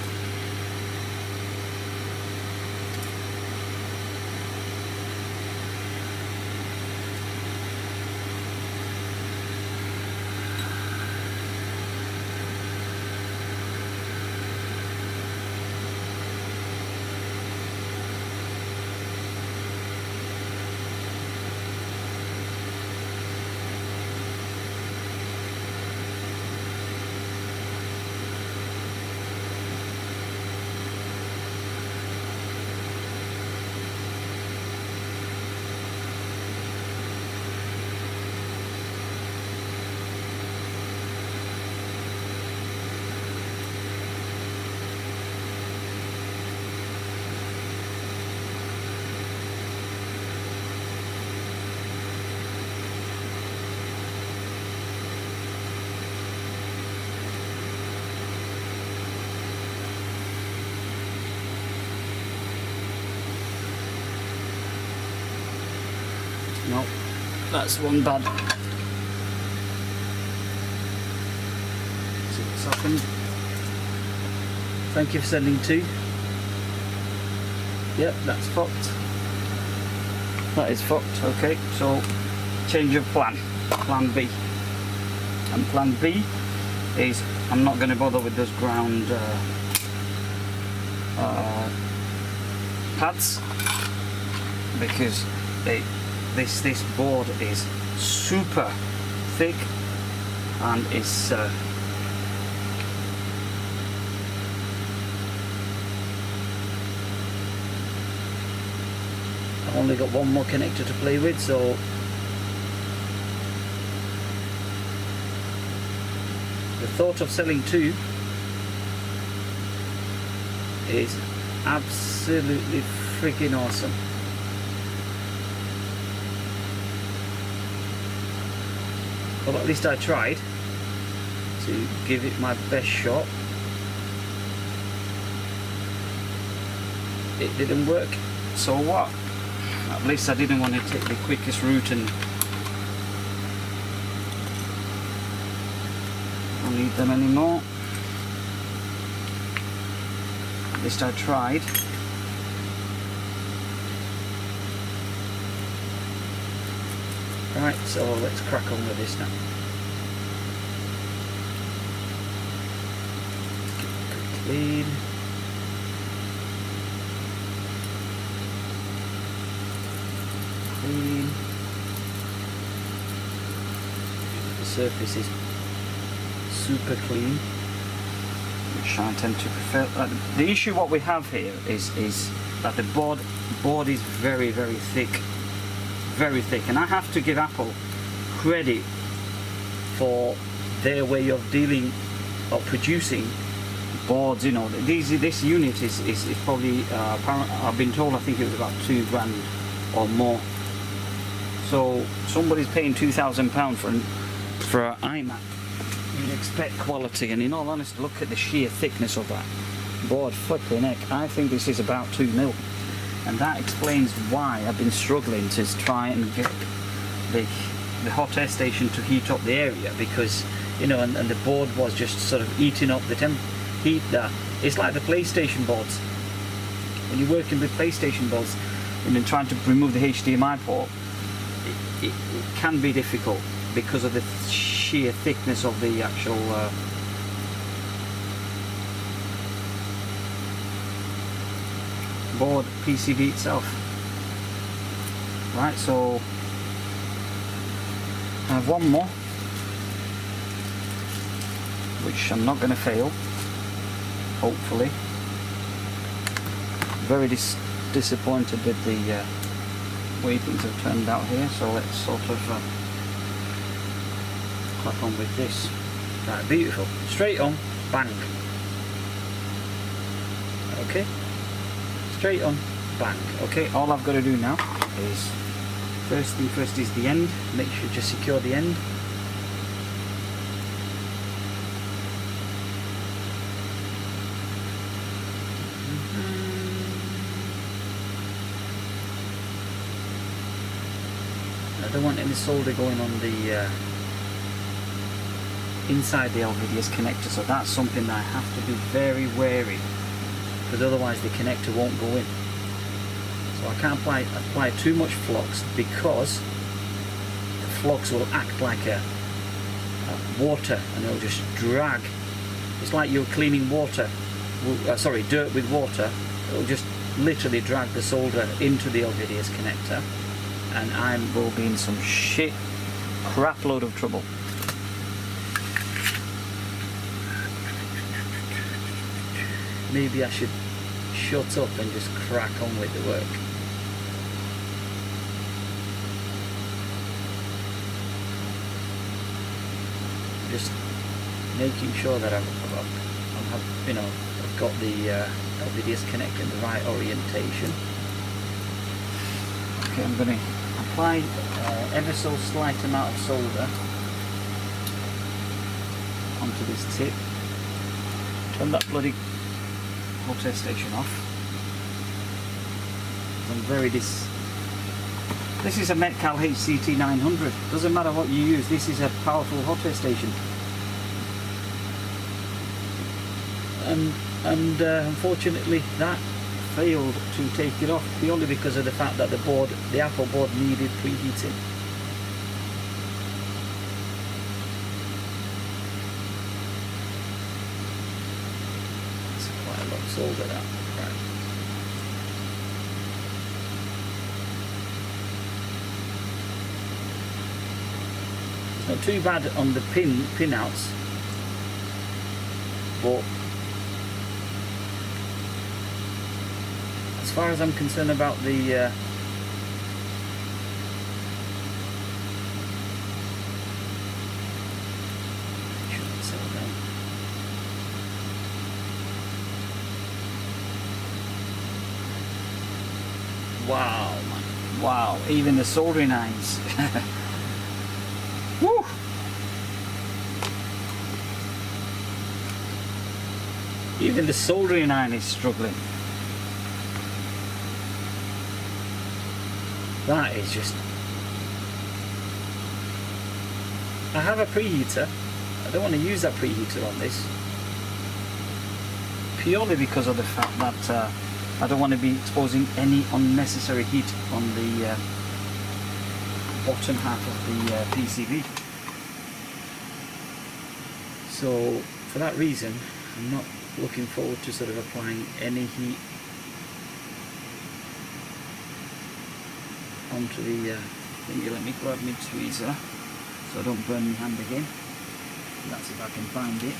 That's one bad. See what's happened. Thank you for sending 2. Yep, that's fucked. That is fucked. Okay, so change of plan. Plan B. And plan B is I'm not going to bother with those ground pads because this board is super thick and it's I've only got one more connector to play with, so the thought of selling 2 is absolutely freaking awesome. Well, at least I tried to give it my best shot. It didn't work, so what? At least I didn't want to take the quickest route and I don't need them anymore. At least I tried. Right, so let's crack on with this now. Clean. Clean. The surface is super clean, which I tend to prefer. The issue what we have here is that the board is very thick. Very thick, and I have to give Apple credit for their way of dealing or producing boards. You know, this unit is probably I've been told I think it was about £2,000 or more. So somebody's paying £2,000 for an Imac. You'd expect quality, and in all honesty, look at the sheer thickness of that board. Flipping heck, I think this is about 2 mil. And that explains why I've been struggling to try and get the hot air station to heat up the area, because you know, and the board was just sort of eating up the heat there. It's like the PlayStation boards. When you're working with PlayStation boards and then trying to remove the HDMI port, it can be difficult because of the sheer thickness of the actual board PCB itself. Right, so I have one more, which I'm not going to fail, hopefully. Very disappointed with the way things have turned out here, so let's sort of crack on with this. Right, beautiful. Straight on, bang. Okay. Straight on, bang. Okay, all I've got to do now is, first thing first is the end. Make sure to secure the end. I don't want any solder going on the inside the Lvds connector, so that's something that I have to be very wary, because otherwise the connector won't go in. So I can't apply too much flux, because the flux will act like a water, and it'll just drag. It's like you're cleaning water, dirt with water. It'll just literally drag the solder into the Lvds connector, and I will be in some crap load of trouble. Maybe I should shut up and just crack on with the work. Just making sure that I've got the Lvds connector in the right orientation. Okay, I'm going to apply ever so slight amount of solder onto this tip. Turn that bloody hot air station off. I'm very This is a Metcal HCT 900. Doesn't matter what you use, this is a powerful hot air station. And unfortunately that failed to take it off purely because of the fact that the Apple board needed preheating. That's quite a lot of solder that. Right. It's not too bad on the pin outs, but as far as I'm concerned about the shouldn't settle down. Wow, man. Wow, even the soldering irons. Woo! Even the soldering iron is struggling. That is just... I have a preheater. I don't want to use that preheater on this. Purely because of the fact that I don't want to be exposing any unnecessary heat on the bottom half of the PCB. So for that reason, I'm not looking forward to sort of applying any heat onto the thingy. Let me grab my tweezer so I don't burn my hand again. That's if I can find it.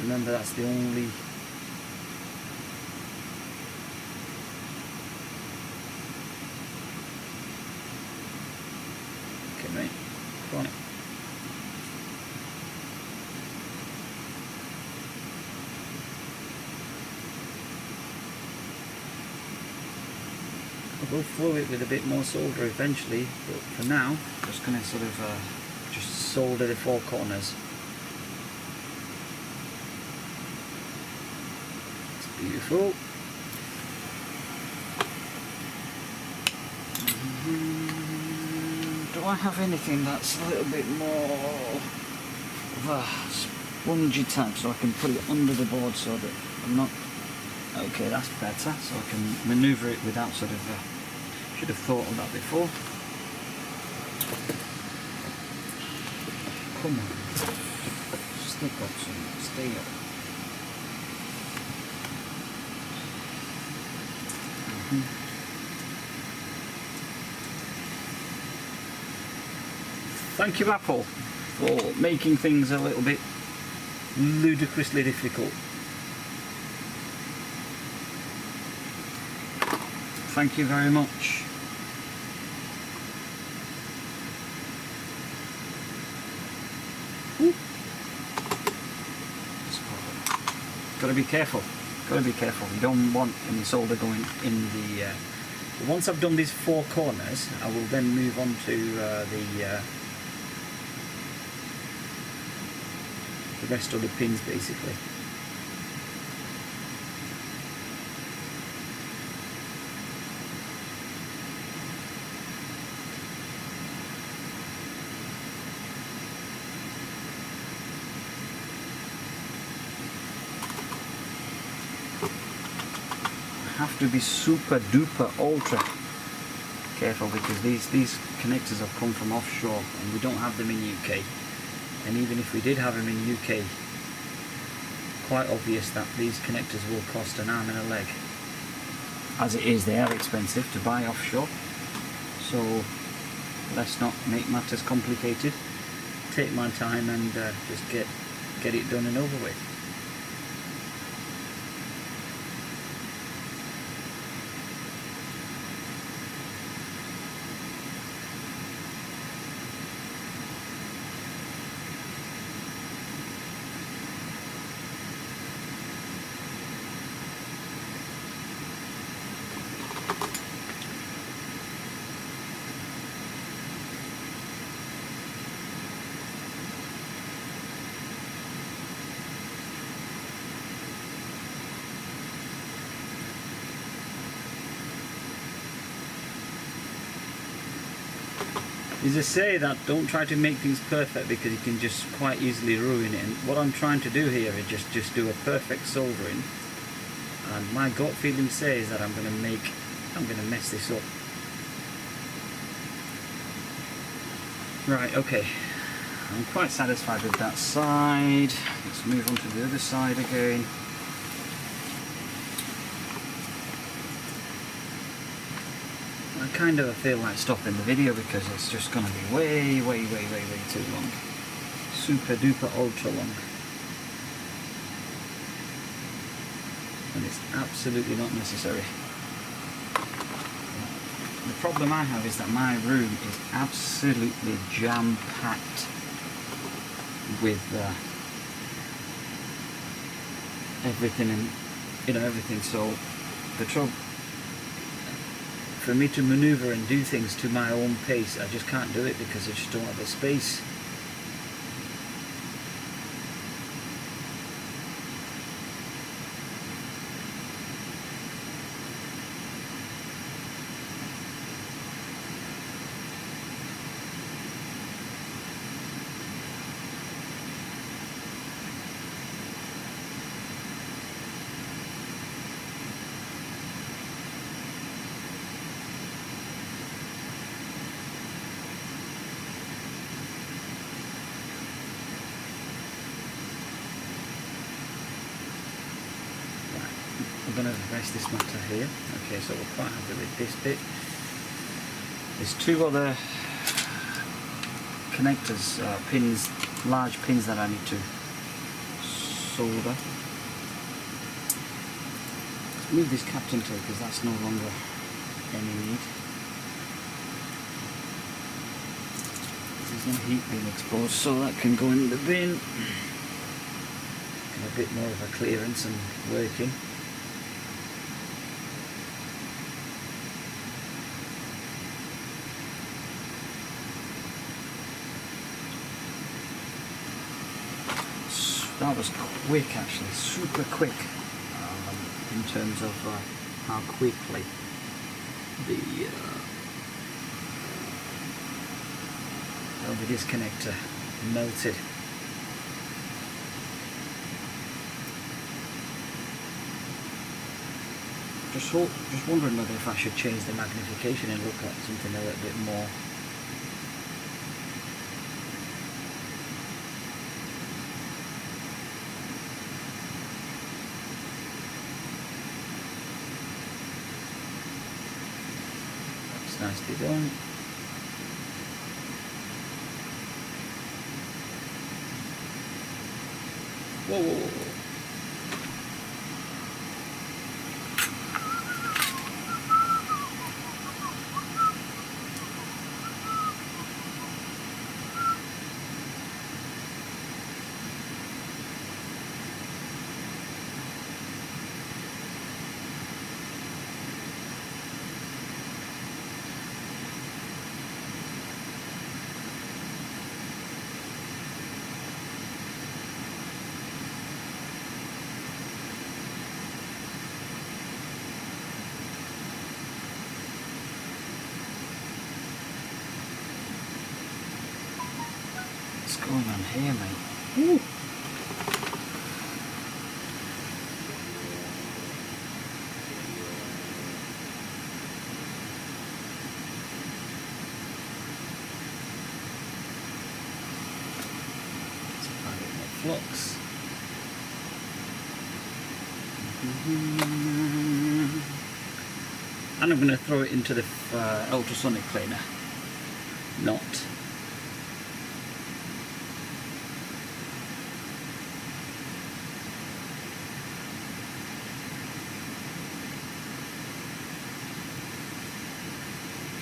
Remember, that's the only okay, mate. Go on it. I will flow it with a bit more solder eventually, but for now, just going to sort of just solder the four corners. It's beautiful. Do I have anything that's a little bit more of a spongy type so I can put it under the board so that I'm not... Okay, that's better, so I can manoeuvre it without sort of... should have thought of that before. Come on. Stick up some. Stay up. Thank you, Apple, for making things a little bit ludicrously difficult. Thank you very much. Got to be careful. Got to be careful. You don't want any solder going in the. Once I've done these four corners, I will then move on to the rest of the pins, basically. Have to be super duper ultra careful because these connectors have come from offshore and we don't have them in UK, and even if we did have them in UK, quite obvious that these connectors will cost an arm and a leg. As it is, they are expensive to buy offshore, so let's not make matters complicated. Take my time and just get it done and over with. is to say that don't try to make things perfect, because you can just quite easily ruin it. And what I'm trying to do here is just do a perfect soldering, and my gut feeling says that I'm going to mess this up. Right, okay, I'm quite satisfied with that side. Let's move on to the other side again. I kind of feel like stopping the video because it's just going to be way too long. Super duper ultra long. And it's absolutely not necessary. The problem I have is that my room is absolutely jam-packed with everything, and everything. So the trouble for me to maneuver and do things to my own pace, I just can't do it because I just don't have the space. I'm going to rest this matter here. Okay, so we're quite happy with this bit. There's two other connectors, pins, large pins that I need to solder. Let's move this captain tape because that's no longer any need. There's no heat being exposed, so that can go in the bin. Get a bit more of a clearance and working. That was quick, actually, super quick, in terms of how quickly the Lvds connector melted. Just wondering whether if I should change the magnification and look at something a little bit more. Nicely done. Whoa, whoa, whoa. What's going on here, mate? Ooh. Let's apply a bit more flux. And I'm going to throw it into the ultrasonic cleaner. Not.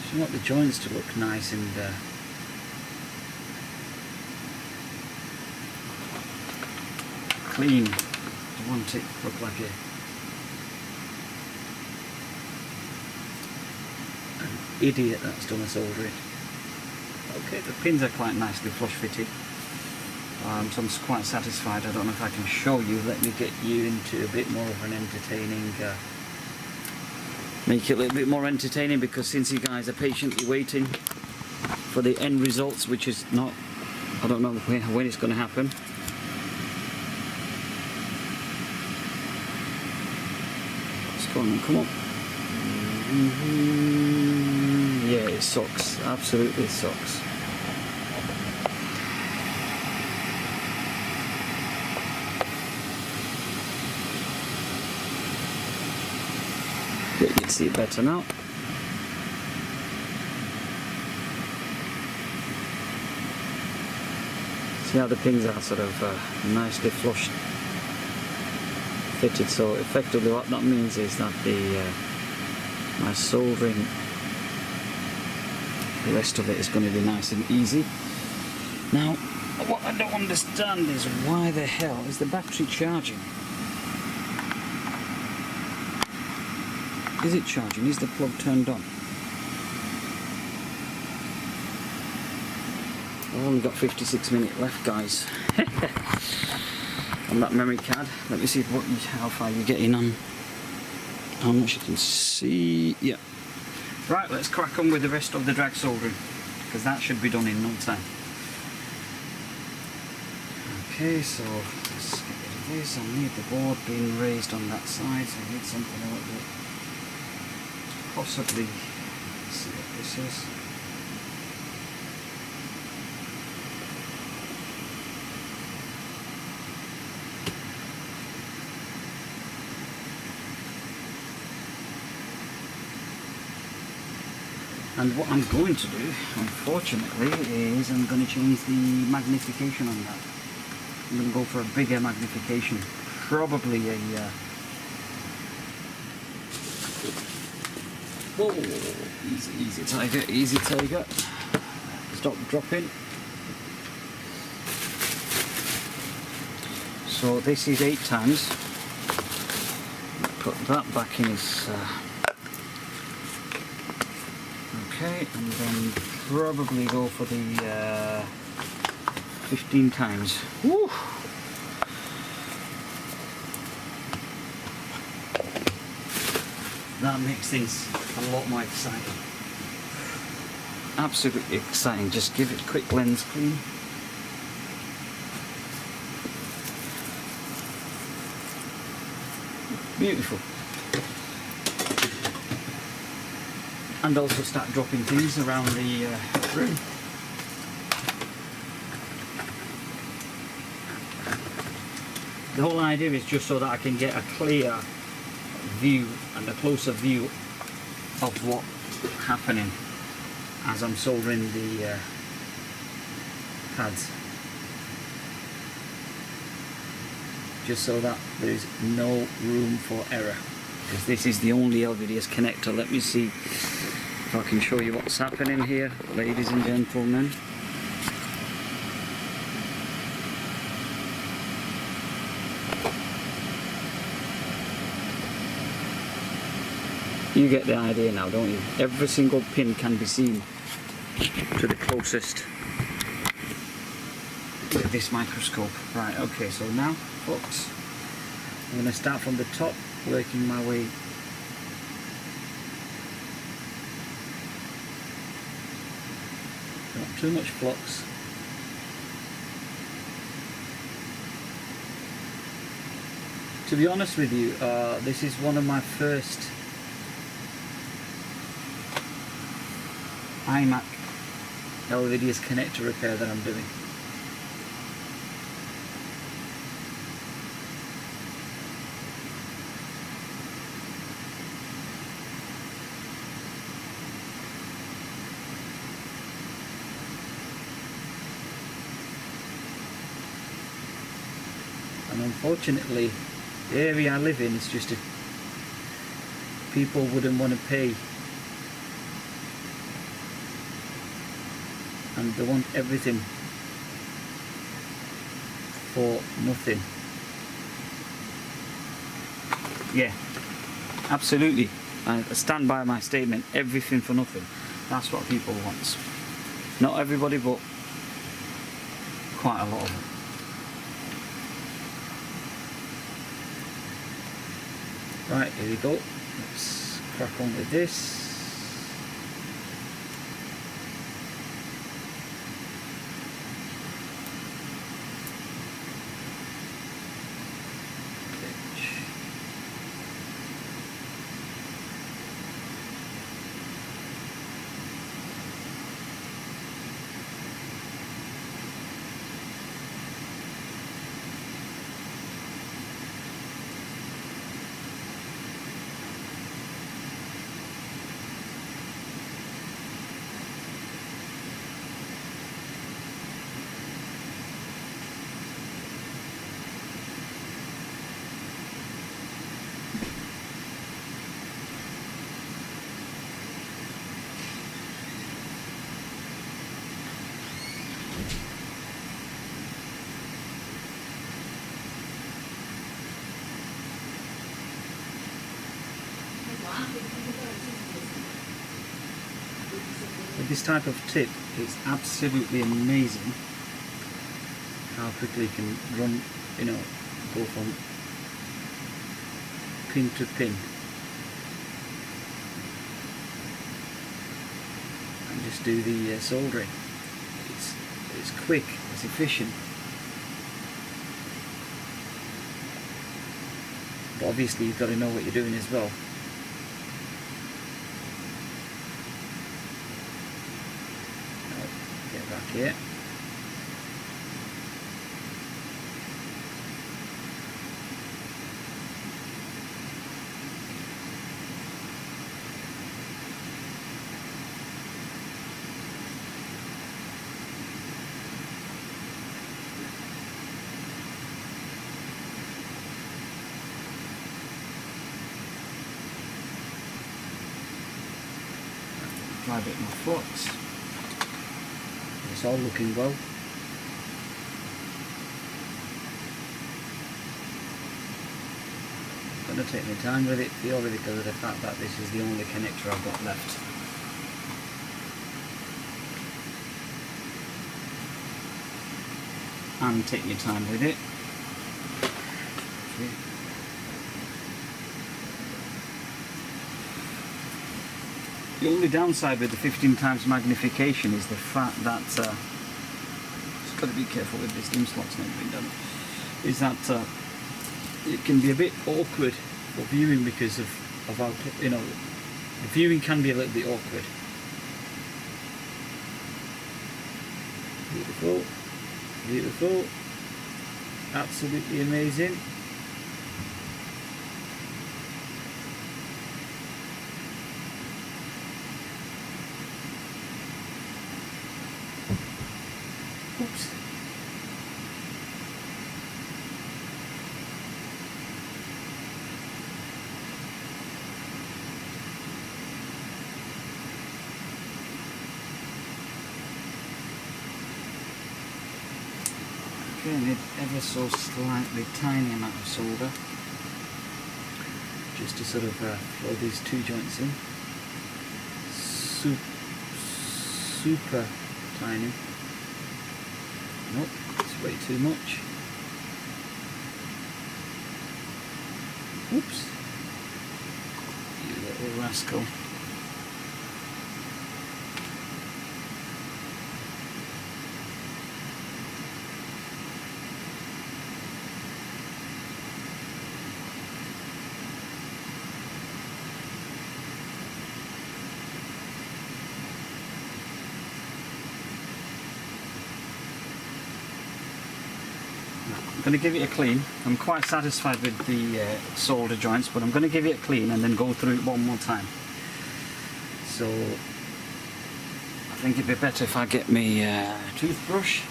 I want the joints to look nice and clean. I want it to look like an idiot that's done a soldering. Okay, the pins are quite nicely flush fitted, so I'm quite satisfied. I don't know if I can show you. Let me get you into a bit more of an entertaining make it a little bit more entertaining, because since you guys are patiently waiting for the end results, which is not, I don't know when it's going to happen. What's going on? Come on. Yeah, it sucks. Absolutely sucks. You can see it better now. See how the pins are sort of nicely flushed, fitted. So effectively what that means is that my soldering, the rest of it is going to be nice and easy. Now, what I don't understand is why the hell is the battery charging? Is it charging? Is the plug turned on? I've only got 56 minutes left, guys. On that memory card. Let me see how far you're getting on. How much you can see. Yeah. Right, let's crack on with the rest of the drag soldering, because that should be done in no time. Okay, so let's get rid of this. I need the board being raised on that side, so I need something a little bit. Possibly, let's see what this is. And what I'm going to do, unfortunately, is I'm going to change the magnification on that. I'm going to go for a bigger magnification, probably a whoa, easy tiger, easy tiger. Stop dropping. So this is 8 times. Put that back in his okay, and then probably go for the 15 times. Woo! That makes things a lot more exciting. Absolutely exciting. Just give it a quick lens clean. Beautiful. And also start dropping things around the room. The whole idea is just so that I can get a clear view and a closer view of what's happening as I'm soldering the pads. Just so that there is no room for error. Because this is the only Lvds connector. Let me see if I can show you what's happening here, ladies and gentlemen. You get the idea now, don't you? Every single pin can be seen to the closest with this microscope. Right, okay, so now, folks, I'm going to start from the top, working my way not too much flux. To be honest with you, this is one of my first Imac Lvds connector repair that I'm doing. And unfortunately, the area I live in is just people wouldn't want to pay, and they want everything for nothing. Yeah, absolutely. I stand by my statement, everything for nothing. That's what people want. Not everybody, but quite a lot of them. Right, here we go. Let's crack on with this. With this type of tip, it's absolutely amazing how quickly you can run, you know, go from pin to pin. And just do the soldering. It's quick, it's efficient. But obviously you've got to know what you're doing as well. Get back here. Apply a bit more flux. It's all looking well. I'm going to take my time with it purely because of the fact that this is the only connector I've got left. And take your time with it. The only downside with the 15 times magnification is the fact that just got to be careful with this dim slot's not being done. Is that it can be a bit awkward for viewing because of how, you know, the viewing can be a little bit awkward. Beautiful, beautiful, absolutely amazing. Oops. Okay, I need ever so slightly tiny amount of solder just to sort of throw these two joints in. Super tiny. Nope, it's way too much. Oops. You little rascal. I'm going to give it a clean. I'm quite satisfied with the solder joints, but I'm going to give it a clean and then go through it one more time. So I think it'd be better if I get my toothbrush.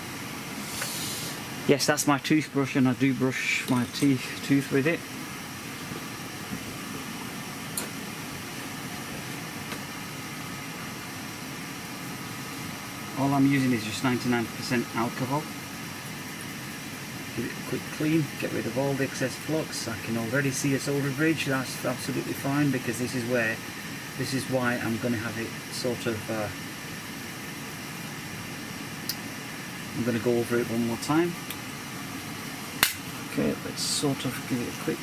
Yes, that's my toothbrush, and I do brush my tooth with it. All I'm using is just 99% alcohol. Give it a quick clean, get rid of all the excess flux. I can already see a solder bridge. That's absolutely fine, because this is why I'm going to have it sort of I'm going to go over it one more time. Okay, let's sort of give it a quick.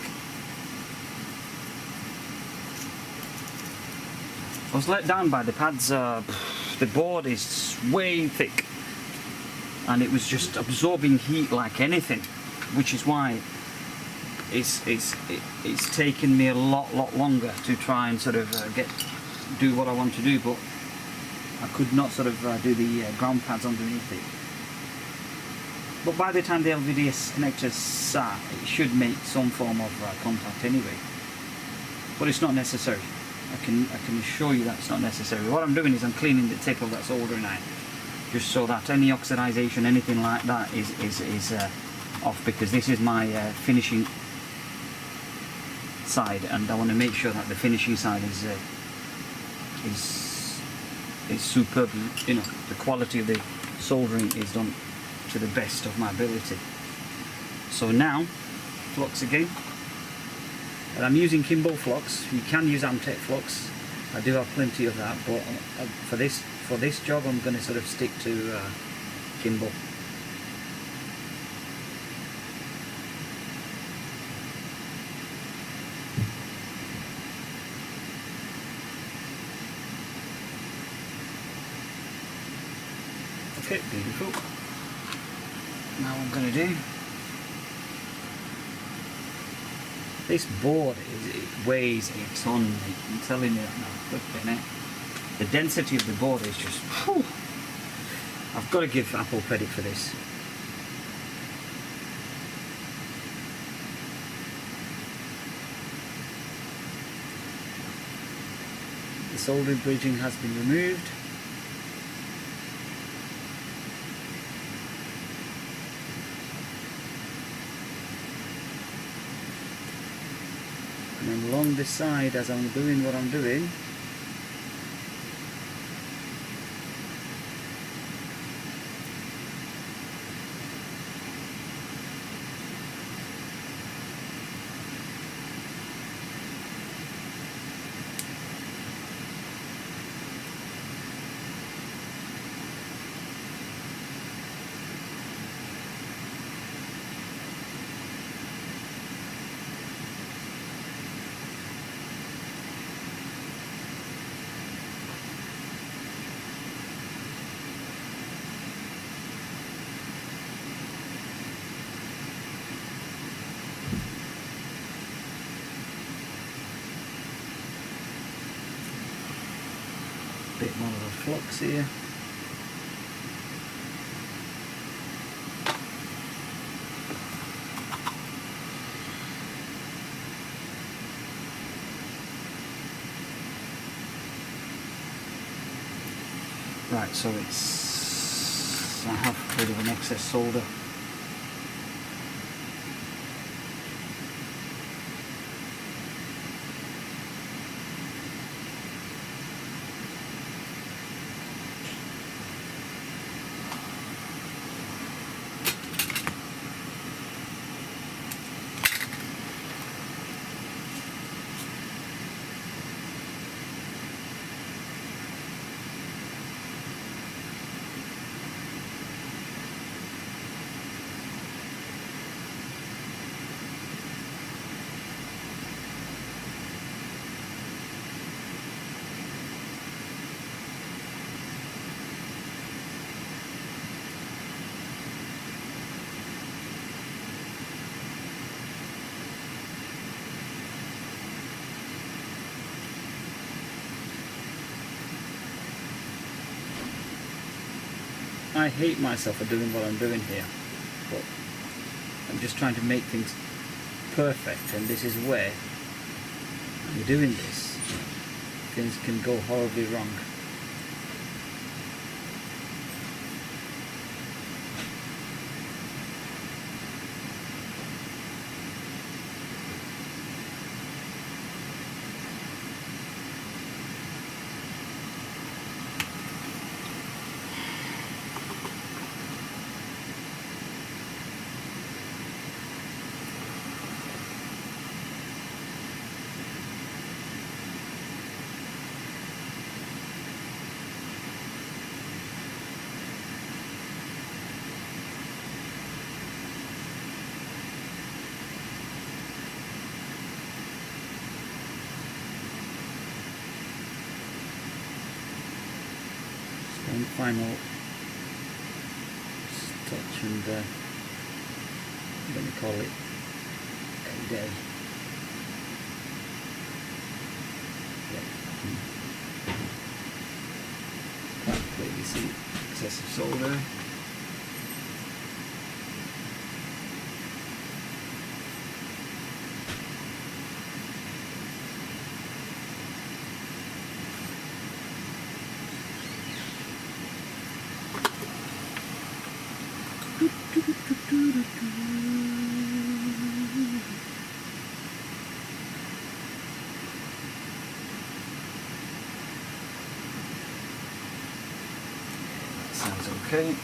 I was let down by the pads. The board is way thick, and it was just absorbing heat like anything, which is why it's taken me a lot longer to try and sort of do what I want to do, but I could not sort of do the ground pads underneath it. But by the time the Lvds connectors sat, it should make some form of contact anyway. But it's not necessary. I can assure you that's not necessary. What I'm doing is I'm cleaning the tip of that soldering iron, just so that any oxidization, anything like that is off, because this is my finishing side, and I want to make sure that the finishing side is superb. You know, the quality of the soldering is done to the best of my ability. So now, flux again. And I'm using Kimball flux. You can use Amtech flux. I do have plenty of that, but for this job I'm going to sort of stick to Kimball. Okay, beautiful. Now what I'm going to do, this board it weighs a ton, I'm telling you that now, flipping it. The density of the board is just, whew. I've got to give Apple credit for this. The soldering bridging has been removed. And then along this side, as I'm doing what I'm doing, bit more of a flux here. Right, so I have a bit of an excess solder. I hate myself for doing what I'm doing here, but I'm just trying to make things perfect, and this is where I'm doing this. Things can go horribly wrong. One final touch, and I'm going to call it a day. Quite clearly see excessive solder. Sounds okay.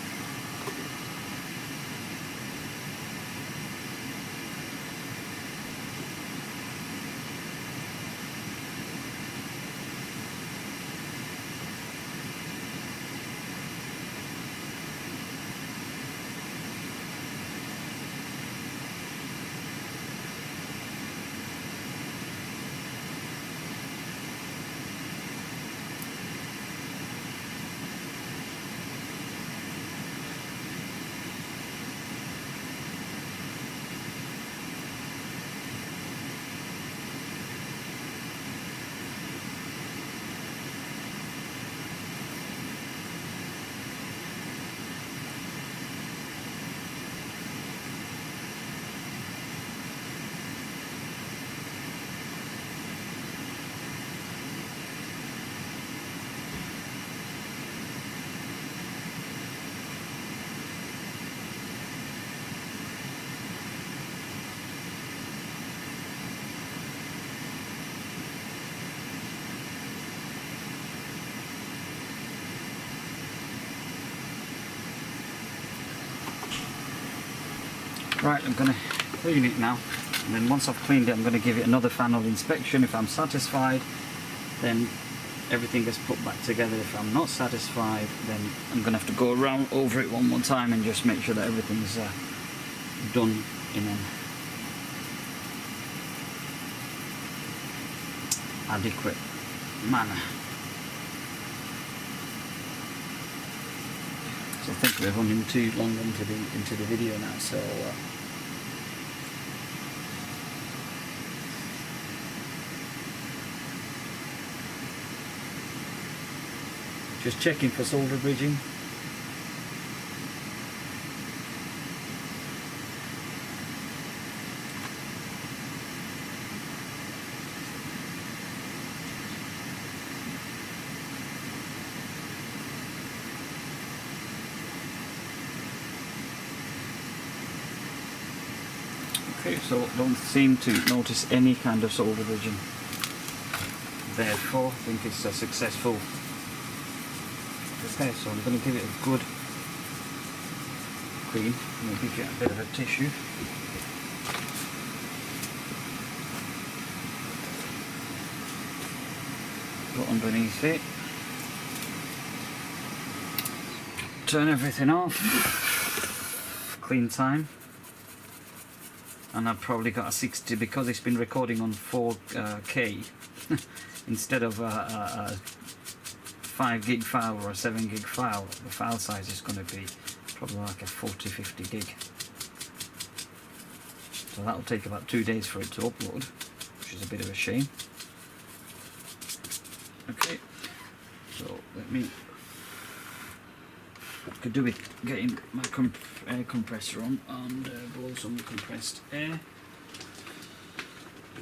Right, I'm going to clean it now, and then once I've cleaned it I'm going to give it another final inspection. If I'm satisfied, then everything gets put back together. If I'm not satisfied, then I'm going to have to go around over it one more time and just make sure that everything's done in an adequate manner. So I think we're running too long into the video now, so just checking for solder bridging. Okay, so don't seem to notice any kind of solder bridging. Therefore, I think it's a successful. Okay, so I'm going to give it a good clean. Maybe get a bit of a tissue. Put underneath it. Turn everything off. Clean time. And I've probably got a 60 because it's been recording on 4K instead of a 5 gig file or a 7 gig file. The file size is going to be probably like a 40-50 gig. So that'll take about 2 days for it to upload, which is a bit of a shame. Okay, so let me. Could do with getting my air compressor on and blow some compressed air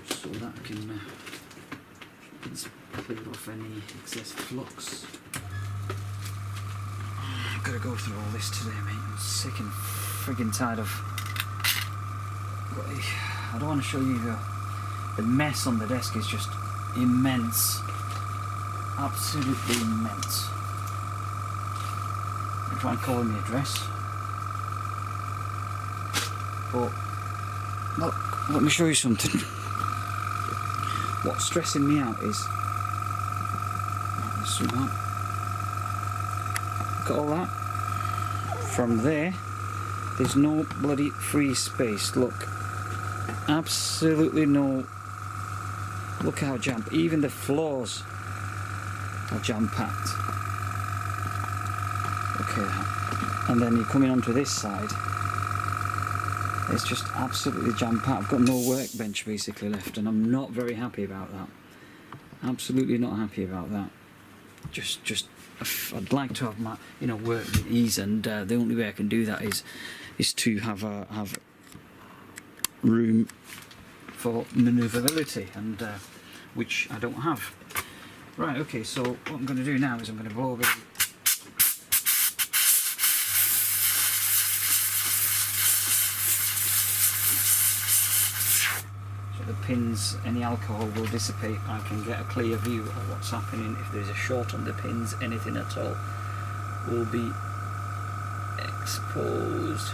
so that I can clear off any excess flux. I've got to go through all this today, mate. I'm sick and friggin' tired of. I don't want to show you the mess on the desk is just immense, absolutely immense. I'll try and call in the address, but look, let me show you something. What's stressing me out is look at all that. From there's no bloody free space. Look, absolutely no. Look how even the floors are jam-packed. Okay, and then you're coming onto this side. It's just absolutely jam-packed. I've got no workbench basically left, and I'm not very happy about that. Absolutely not happy about that. Just I'd like to have my work with ease, and the only way I can do that is to have room for manoeuvrability, and which I don't have. Right. Okay. So what I'm going to do now is I'm going to blow a bit. The pins, any alcohol will dissipate. I can get a clear view of what's happening. If there's a short on the pins, anything at all will be exposed.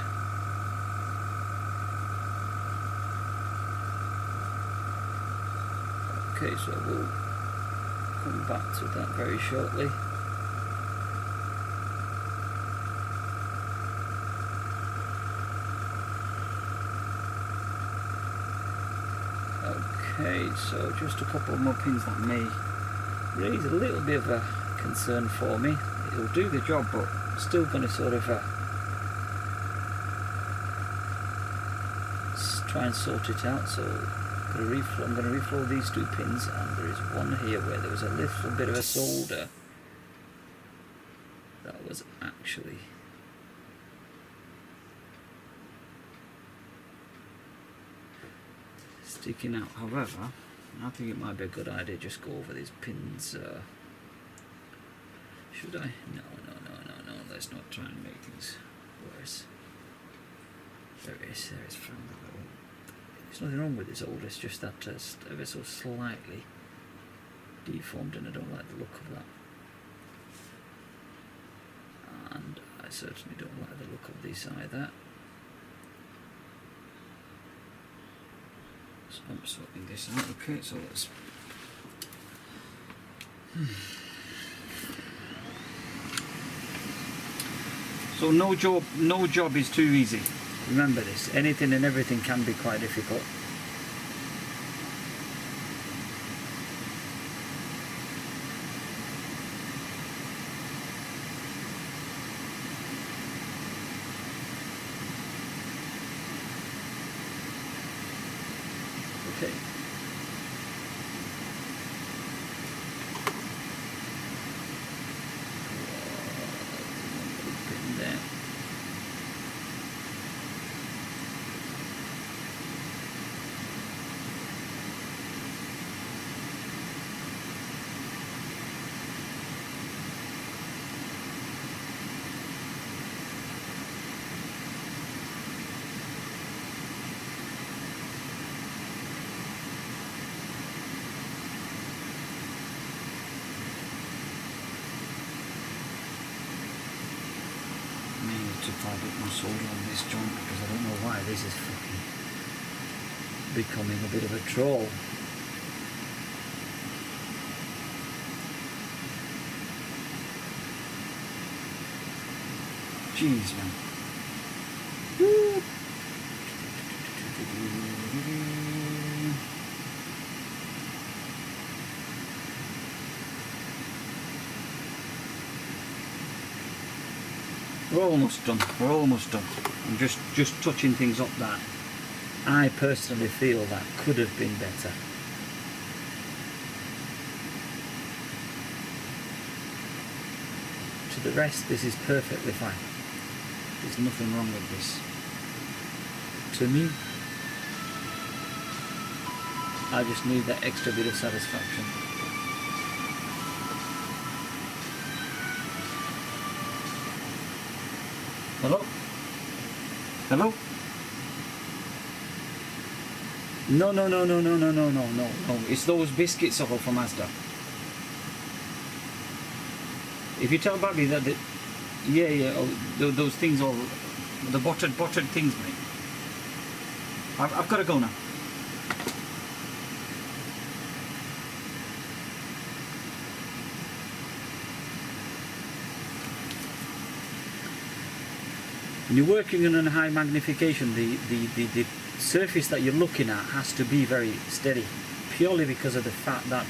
Okay, so we'll come back to that very shortly. Okay, so just a couple more pins that may raise a little bit of a concern for me. It'll do the job, but still going to sort of try and sort it out. So I'm going to reflow these two pins, and there is one here where there was a little bit of a solder that was actually sticking out. However, I think it might be a good idea just go over these pins. Should I? No. Let's not try and make things worse. There is from the little. There's nothing wrong with this solder. It's just that ever so slightly deformed, and I don't like the look of that. And I certainly don't like the look of this either. Let me sorting this out. Okay, so let's. So no job is too easy. Remember this. Anything and everything can be quite difficult. Okay. Pin there. To apply a bit more solder on this joint because I don't know why this is fucking becoming a bit of a troll. Jeez, man. We're almost done. We're almost done. I'm just touching things up that I personally feel that could have been better. To the rest, this is perfectly fine. There's nothing wrong with this. To me, I just need that extra bit of satisfaction. Hello? Hello? No. It's those biscuits all from Asda. If you tell Bobby that, those things all, the buttered things, mate. I've got to go now. When you're working on a high magnification, the surface that you're looking at has to be very steady, purely because of the fact that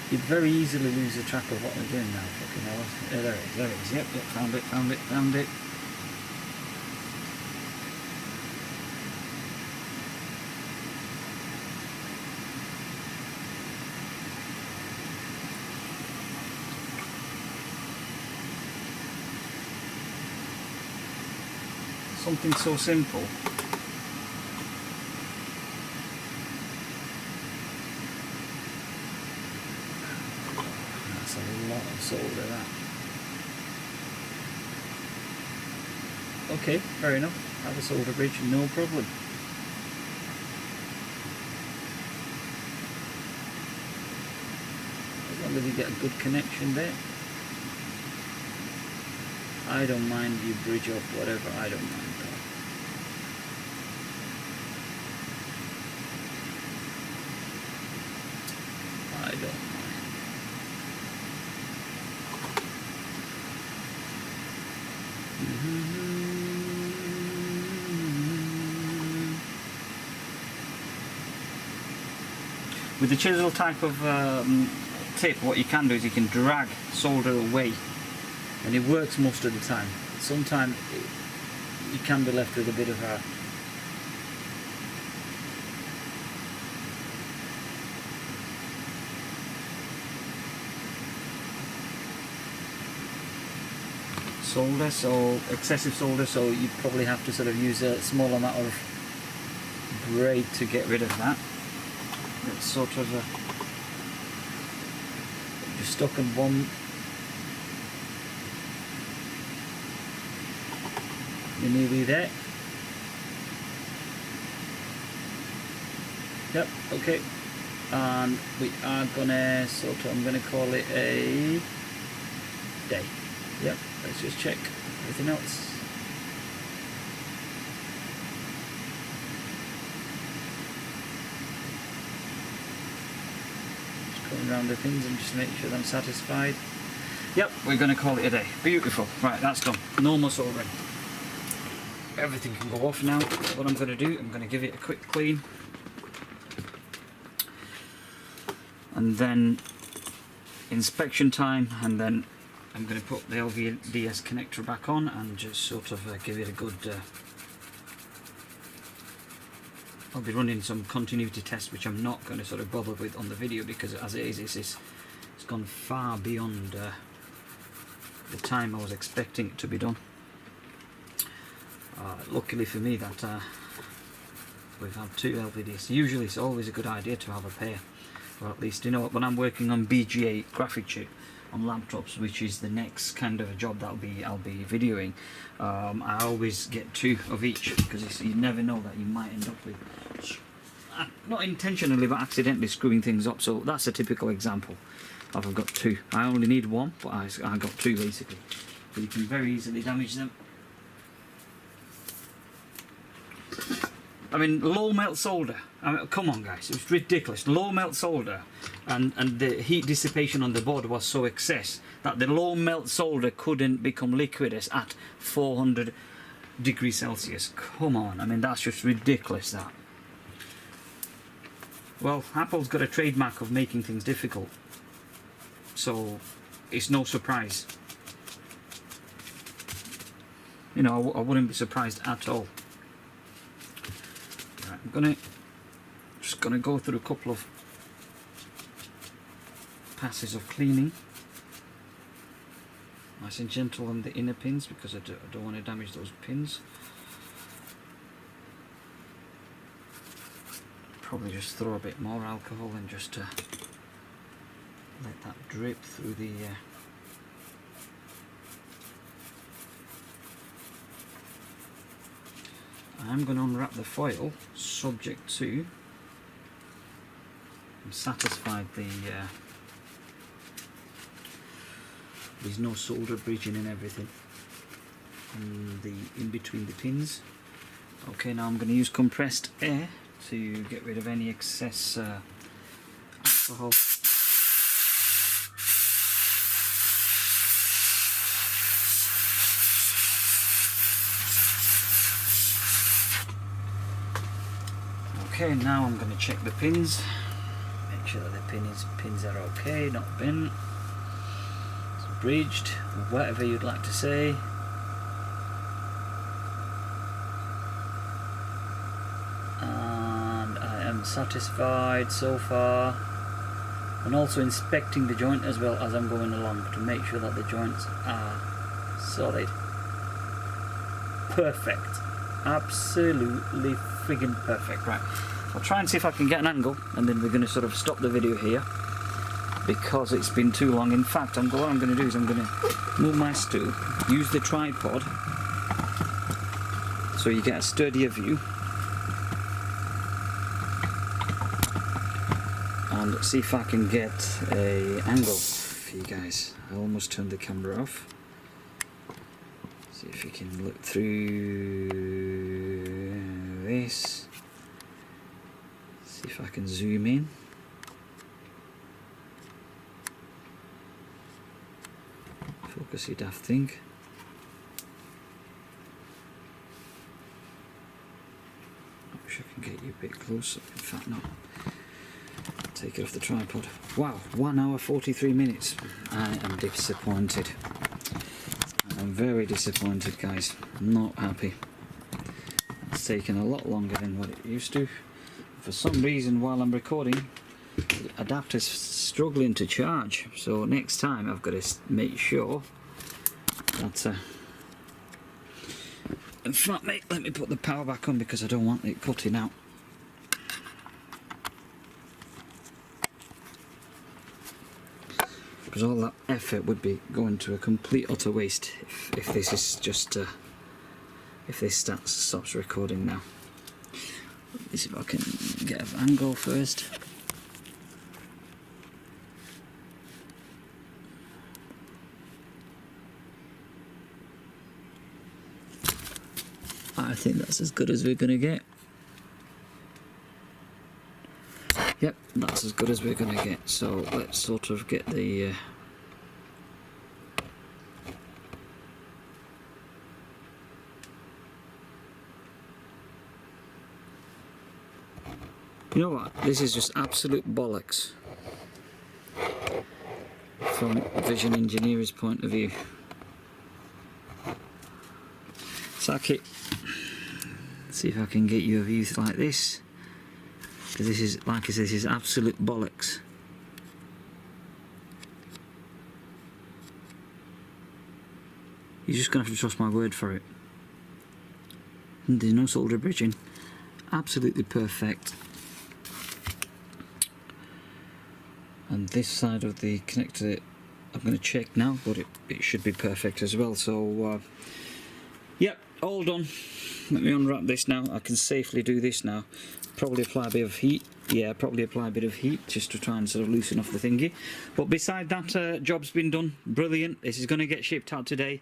you'd very easily lose the track of what we're doing now. Fucking hell. There it is. Yep, found it. Something so simple. That's a lot of solder, that. Okay, fair enough. Have a solder bridge, no problem. As long as you get a good connection there. I don't mind you bridge up whatever, I don't mind. I don't mind. With the chisel type of tip, what you can do is you can drag solder away, and it works most of the time. Sometimes you can be left with a bit of a solder, so excessive solder, so you probably have to sort of use a small amount of braid to get rid of that. It's sort of just stuck in one. You're nearly there. Yep, okay. And we are gonna I'm gonna call it a day. Yep, let's just check everything else. going around the pins and just make sure that I'm satisfied. Yep, we're going to call it a day. Beautiful. Right, that's done. No more soldering. Everything can go off now. What I'm going to do, I'm going to give it a quick clean. And then inspection time, and then I'm going to put the Lvds connector back on and just sort of give it a good... I'll be running some continuity tests, which I'm not going to sort of bother with on the video, because as it is, it's gone far beyond the time I was expecting it to be done. Luckily for me that we've had 2 Lvds. Usually it's always a good idea to have a pair, or at least, you know, when I'm working on BGA graphic chip on laptops, which is the next kind of a job that I'll be videoing, I always get 2 of each, because you never know that you might end up with, not intentionally but accidentally, screwing things up. So that's a typical example of I've got 2. I only need 1, but I got 2 basically. But you can very easily damage them. I mean, low melt solder. I mean, come on guys, it's ridiculous. Low melt solder, and the heat dissipation on the board was so excess that the low melt solder couldn't become liquidous at 400 degrees Celsius. Come on, I mean, that's just ridiculous, that. Well, Apple's got a trademark of making things difficult, so it's no surprise. You know, I wouldn't be surprised at all. Right, I'm just gonna go through a couple of passes of cleaning, nice and gentle on the inner pins, because I don't want to damage those pins. Probably just throw a bit more alcohol and just let that drip through the I'm going to unwrap the foil, subject to I'm satisfied there's no solder bridging and everything in between the pins. Okay, now I'm going to use compressed air to get rid of any excess alcohol. Okay, now I'm going to check the pins, make sure that the pins are okay, not bent, it's bridged, whatever you'd like to say. And I am satisfied so far, and also inspecting the joint as well as I'm going along to make sure that the joints are solid. Perfect. Absolutely friggin' perfect. Right, I'll try and see if I can get an angle, and then we're going to sort of stop the video here because it's been too long. In fact, what I'm going to do is I'm going to move my stool, use the tripod so you get a sturdier view, and see if I can get a angle for you guys. I almost turned the camera off. See if you can look through this. See if I can zoom in. Focus, you daft thing. I wish I can get you a bit closer. In fact, no. Take it off the tripod. Wow, 1 hour 43 minutes. I am disappointed. I'm very disappointed, guys. I'm not happy. It's taken a lot longer than what it used to. For some reason, while I'm recording, the adapter's struggling to charge. So next time I've got to make sure that in fact, mate, let me put the power back on because I don't want it cutting out. Because all that effort would be going to a complete utter waste if this is just if this stops recording now. Let me see if I can get an angle first. I think that's as good as we're gonna get. Yep, that's as good as we're going to get. So let's sort of get the you know what, this is just absolute bollocks from Vision Engineering's point of view. Sack it. See if I can get you a view like this, because this is, like I said, this is absolute bollocks. You're just going to have to trust my word for it. And there's no solder bridging. Absolutely perfect. And this side of the connector, I'm going to check now, but it should be perfect as well. So, yep, all done. Let me unwrap this now. I can safely do this now. Probably apply a bit of heat. Yeah, probably apply a bit of heat just to try and sort of loosen off the thingy. But beside that, job's been done. Brilliant. This is going to get shipped out today.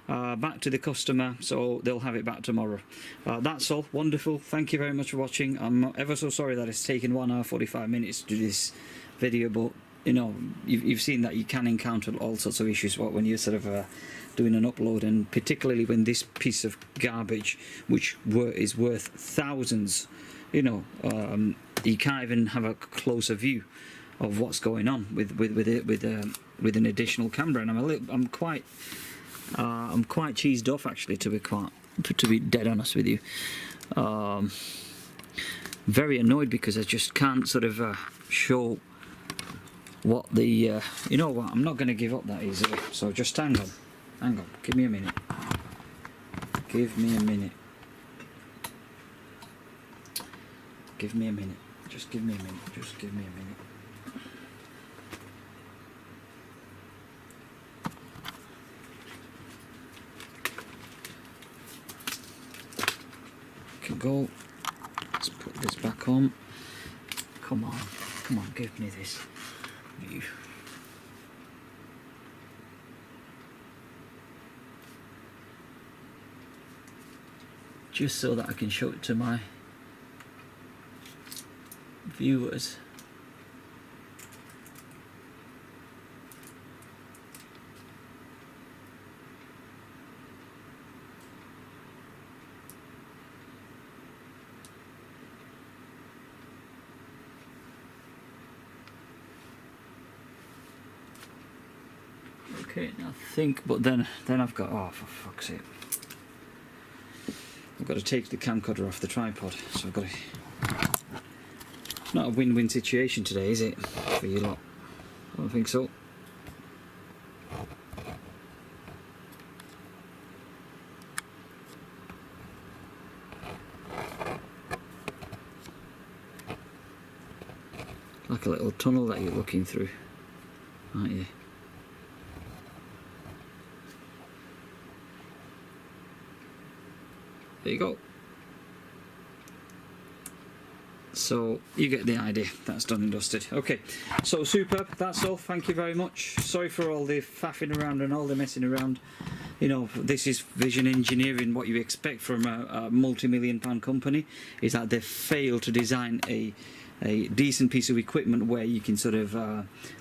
Back to the customer, so they'll have it back tomorrow. That's all. Wonderful. Thank you very much for watching. I'm ever so sorry that it's taken 1 hour 45 minutes to do this video, but you know, you've seen that you can encounter all sorts of issues when you're sort of doing an upload, and particularly when this piece of garbage, which is worth thousands, you know, you can't even have a closer view of what's going on with an additional camera. And I'm quite cheesed off, actually, to be dead honest with you. Very annoyed because I just can't sort of show what the you know what, I'm not going to give up that easily, so just hang on, give me a minute, just give me a minute, just give me a minute. Can go. Let's put this back on. Come on, give me this view. Just so that I can show it to my viewers. Okay, I think, but then I've got, oh, for fuck's sake, I've got to take the camcorder off the tripod, so I've got to, it's not a win-win situation today, is it, for you lot? I don't think so. Like a little tunnel that you're looking through, aren't you? There you go. So you get the idea. That's done and dusted. Okay, so superb. That's all. Thank you very much. Sorry for all the faffing around and all the messing around. You know, this is Vision Engineering. What you expect from a multi-million-pound company is that they've failed to design a decent piece of equipment where you can sort of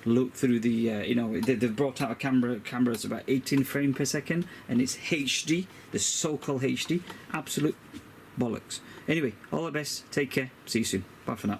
look through the, you know, they've brought out a camera that's about 18 frames per second, and it's HD, the so-called HD. Absolute bollocks. Anyway, all the best, take care, see you soon, bye for now.